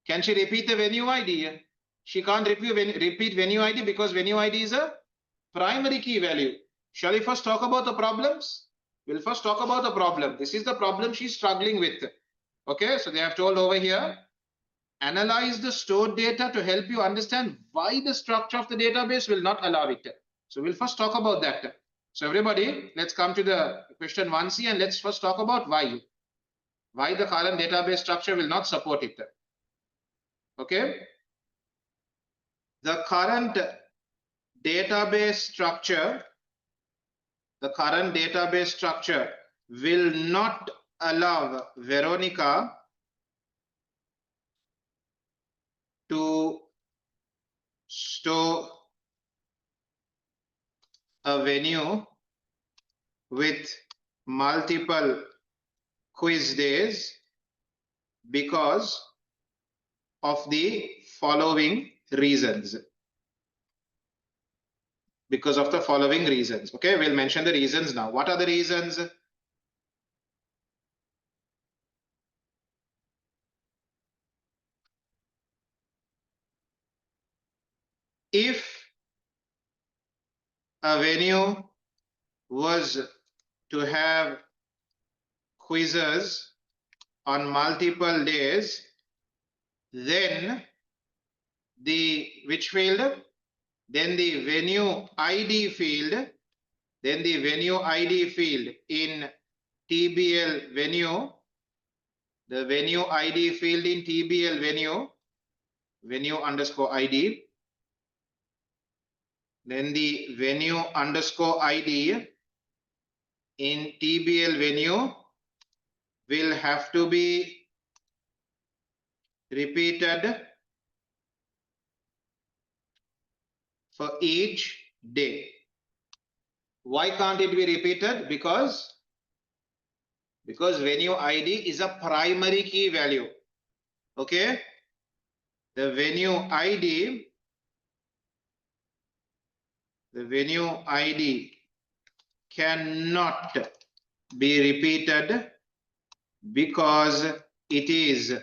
Can she repeat the venue ID? She can't repeat venue ID because venue ID is a primary key value. Shall we first talk about the problems? We'll first talk about the problem. This is the problem she's struggling with. Okay, so they have told over here, analyze the stored data to help you understand why the structure of the database will not allow it. So we'll first talk about that. So everybody, let's come to the question 1C and let's first talk about why. Why the current database structure will not support it. Okay. The current database structure will not allow Veronica to store a venue with multiple quiz days because of the following reasons. Because of the following reasons. Okay, we'll mention the reasons now. What are the reasons? If a venue was to have quizzes on multiple days, then the which field? Then the venue ID field. Then the venue ID field in TBL venue. The venue ID field in TBL venue underscore ID. then the venue underscore ID in TBL venue will have to be repeated for each day. Why can't it be repeated? Because venue ID is a primary key value. Okay, the venue ID cannot be repeated because it is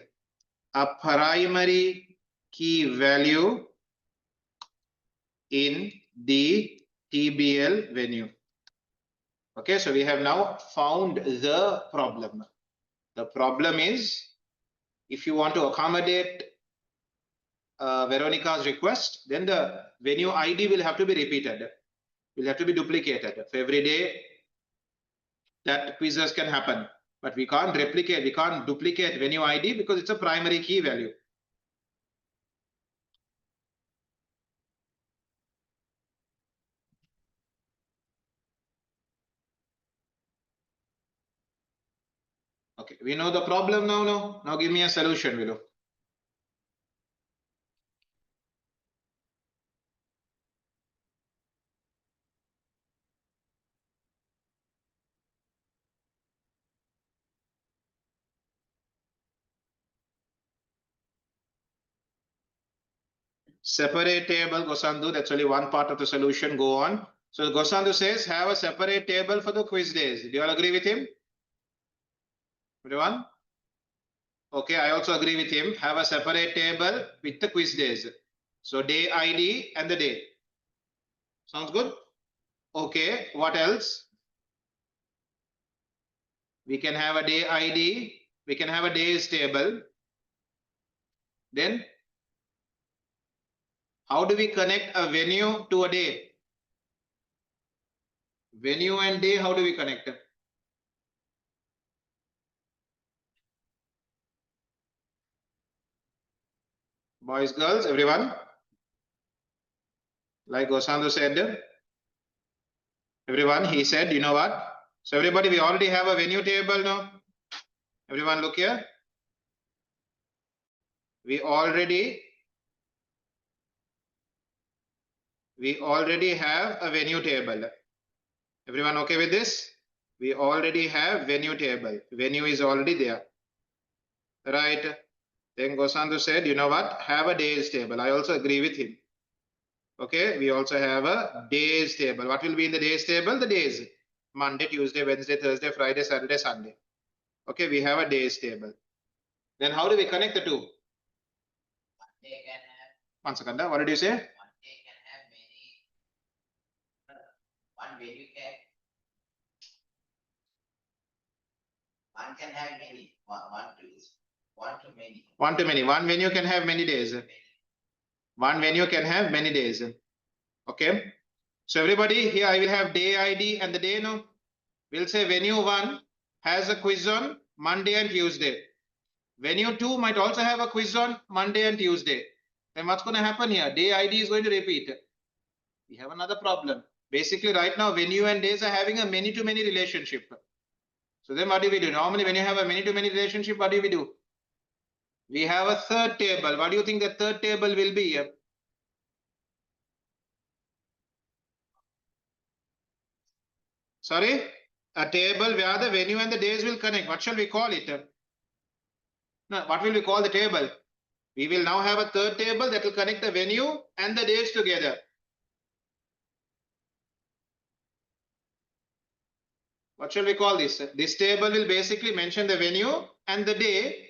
a primary key value in the TBL venue. Okay, so we have now found the problem. The problem is, if you want to accommodate Veronica's request, then the venue ID will have to be repeated, will have to be duplicated. For every day that quizzes can happen, but we can't replicate, we can't duplicate venue ID because it's a primary key value. Okay, we know the problem now. Now give me a solution, Vilu. Separate table, Gosandu, that's only one part of the solution. Go on. So Gosandu says have a separate table for the quiz days. Do you all agree with him? Everyone? Okay, I also agree with him. Have a separate table with the quiz days. So day ID and the day. Sounds good? Okay, what else? We can have a day ID. We can have a days table. Then how do we connect a venue to a day? Venue and day, how do we connect? Boys, girls, everyone? Like Gosandu said, everyone, he said, you know what? So everybody, we already have a venue table now. Everyone look here. We already have a venue table. Everyone okay with this? We already have venue table. Venue is already there. Right. Then Gosandu said, you know what? Have a days table. I also agree with him. Okay, we also have a days table. What will be in the days table? The days. Monday, Tuesday, Wednesday, Thursday, Friday, Saturday, Sunday. Okay, we have a days table. Then how do we connect the two? They can have, One second, what did you say? they can have many, one venue can have many, one to many. One to many. One venue can have many days. One venue can have many days. Okay. So everybody here, I will have day ID and the day no. We'll say venue 1 has a quiz on Monday and Tuesday. Venue 2 might also have a quiz on Monday and Tuesday. Then what's going to happen here? Day ID is going to repeat. We have another problem. Basically, right now, venue and days are having a many-to-many relationship. So then what do we do? Normally, when you have a many-to-many relationship, what do we do? We have a third table. What do you think the third table will be here? Sorry? A table where the venue and the days will connect. What shall we call it? No, what will we call the table? We will now have a third table that will connect the venue and the days together. What shall we call this? This table will basically mention the venue and the day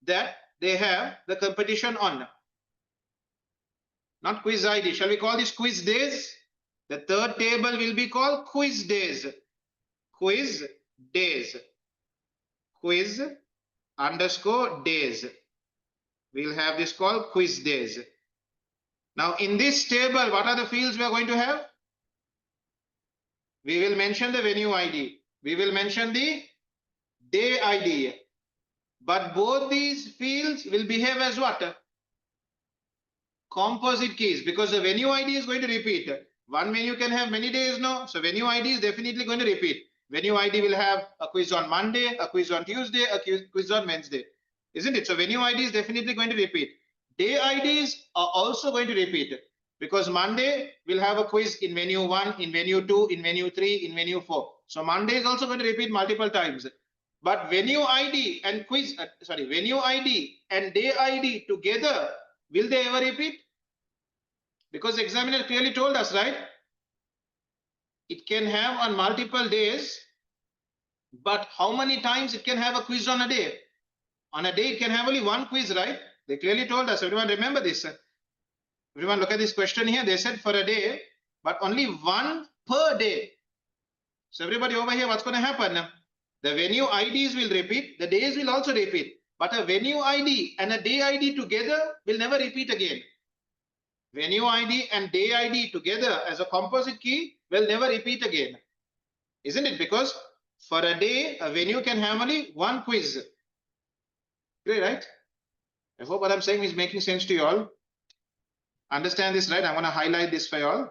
that they have the competition on. Not quiz ID. Shall we call this quiz days? The third table will be called quiz days. Quiz days. Quiz underscore days. We'll have this called quiz days. Now in this table, what are the fields we are going to have? We will mention the venue ID. We will mention the day ID. But both these fields will behave as what? Composite keys, because the venue ID is going to repeat. One venue can have many days, no? So venue ID is definitely going to repeat. Venue ID will have a quiz on Monday, a quiz on Tuesday, a quiz on Wednesday, isn't it? So venue ID is definitely going to repeat. Day IDs are also going to repeat because Monday will have a quiz in venue 1, in venue 2, in venue 3, in venue 4. So Monday is also going to repeat multiple times. But venue ID and venue ID and day ID together, will they ever repeat? Because the examiner clearly told us, right? It can have on multiple days, but how many times it can have a quiz on a day? On a day, it can have only one quiz, right? They clearly told us. Everyone remember this? Everyone look at this question here. They said for a day, but only one per day. So everybody over here, what's going to happen? The venue IDs will repeat. The days will also repeat. But a venue ID and a day ID together will never repeat again. Venue ID and day ID together as a composite key will never repeat again. Isn't it? Because for a day, a venue can have only one quiz. Great, right? I hope what I'm saying is making sense to you all. Understand this, right? I'm going to highlight this for you all.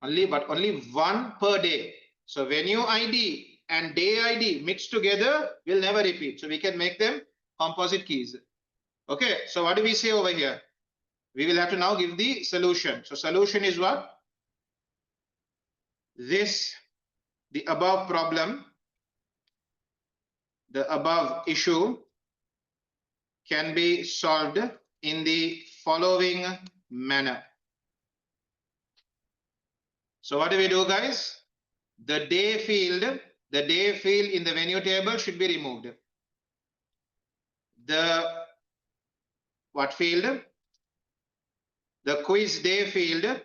Only one per day. So venue ID and day ID mixed together will never repeat. So we can make them composite keys. Okay, so what do we say over here? We will have to now give the solution. So solution is what? The above problem, the above issue can be solved in the following manner. So what do we do, guys? The day field in the venue table should be removed. The what field? The quiz day field,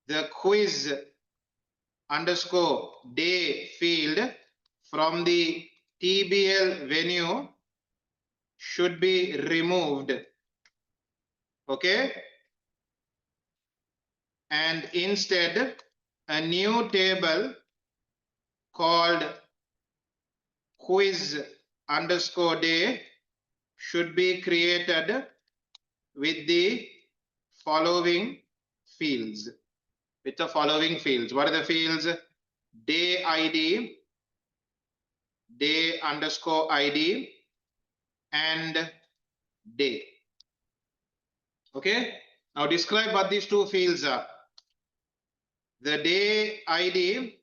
the quiz underscore day field from the TBL venue should be removed. Okay? And instead, a new table called quiz underscore day should be created with the following fields. With the following fields. What are the fields? Day ID, day underscore ID, and day. Okay. Now describe what these two fields are. The day ID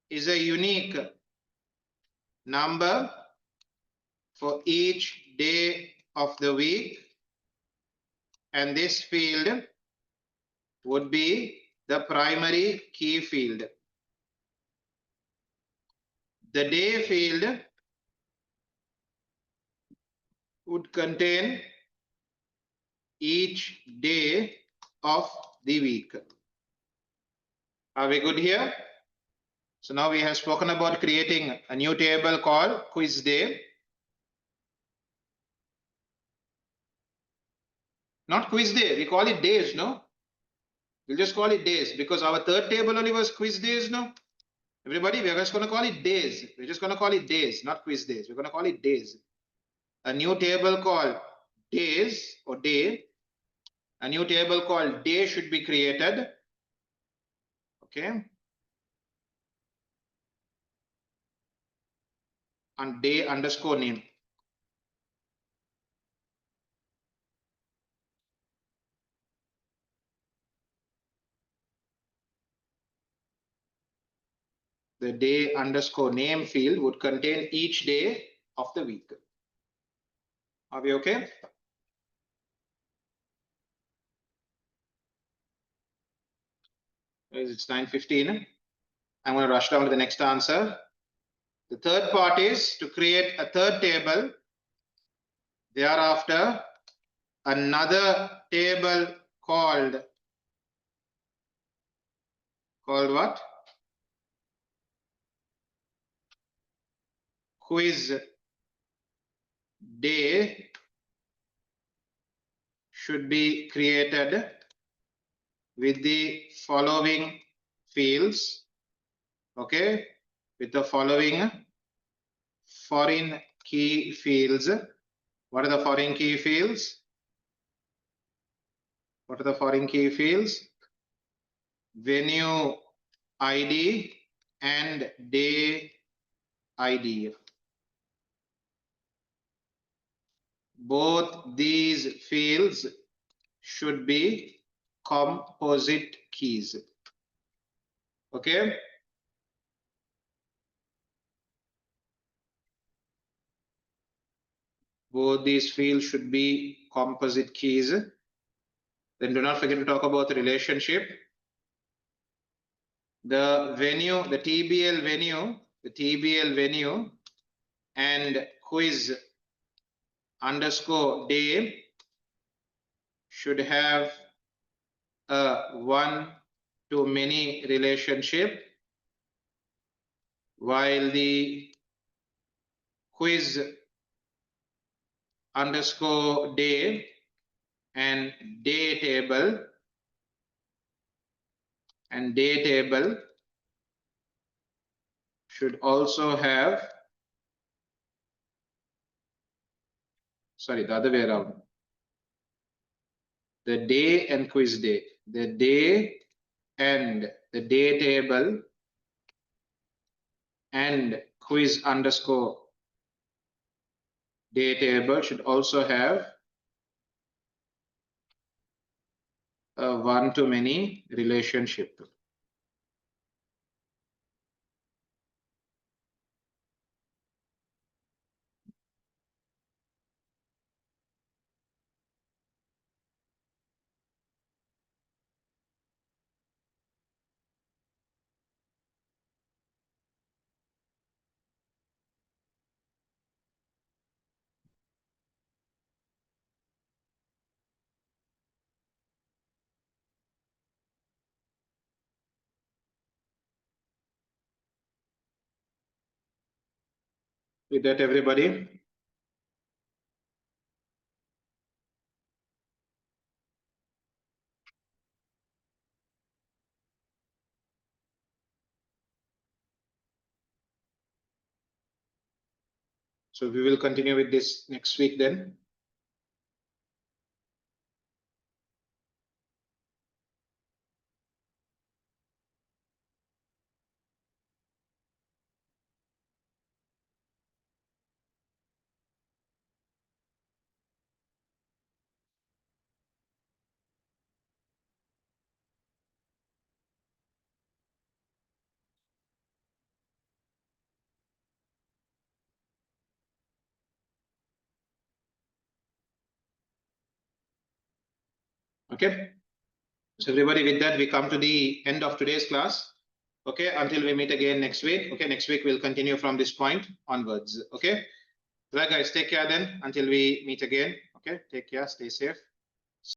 is a unique number for each day of the week, and this field would be the primary key field. The day field would contain each day of the week. Are we good here? So now we have spoken about creating a new table called quiz day. Not quiz day, we call it days, no? We'll just call it days because our third table only was quiz days, no? Everybody, we're just going to call it days. We're just going to call it days, not quiz days. We're going to call it days. A new table called days or day. A new table called day should be created. Okay. And day underscore name. The day underscore name field would contain each day of the week. Are we okay? It's 9:15. I'm going to rush down to the next answer. The third part is to create a third table. Thereafter, another table called what? Quiz day should be created with the following fields. Okay, with the following foreign key fields. What are the foreign key fields? What are the foreign key fields? Venue ID and day ID. Both these fields should be composite keys. Okay. Both these fields should be composite keys. Then do not forget to talk about the relationship. The venue, the TBL venue and quiz underscore day should have a one-to-many relationship, while the quiz underscore day and day table should also have, sorry, the other way around. The day and quiz day, the day and the day table and quiz underscore day table should also have a one-to-many relationship. With that, everybody. So we will continue with this next week then. Okay. So everybody, with that, we come to the end of today's class. Okay, until we meet again next week. Okay, next week we'll continue from this point onwards. Okay. Right, guys, take care then until we meet again. Okay, take care, stay safe.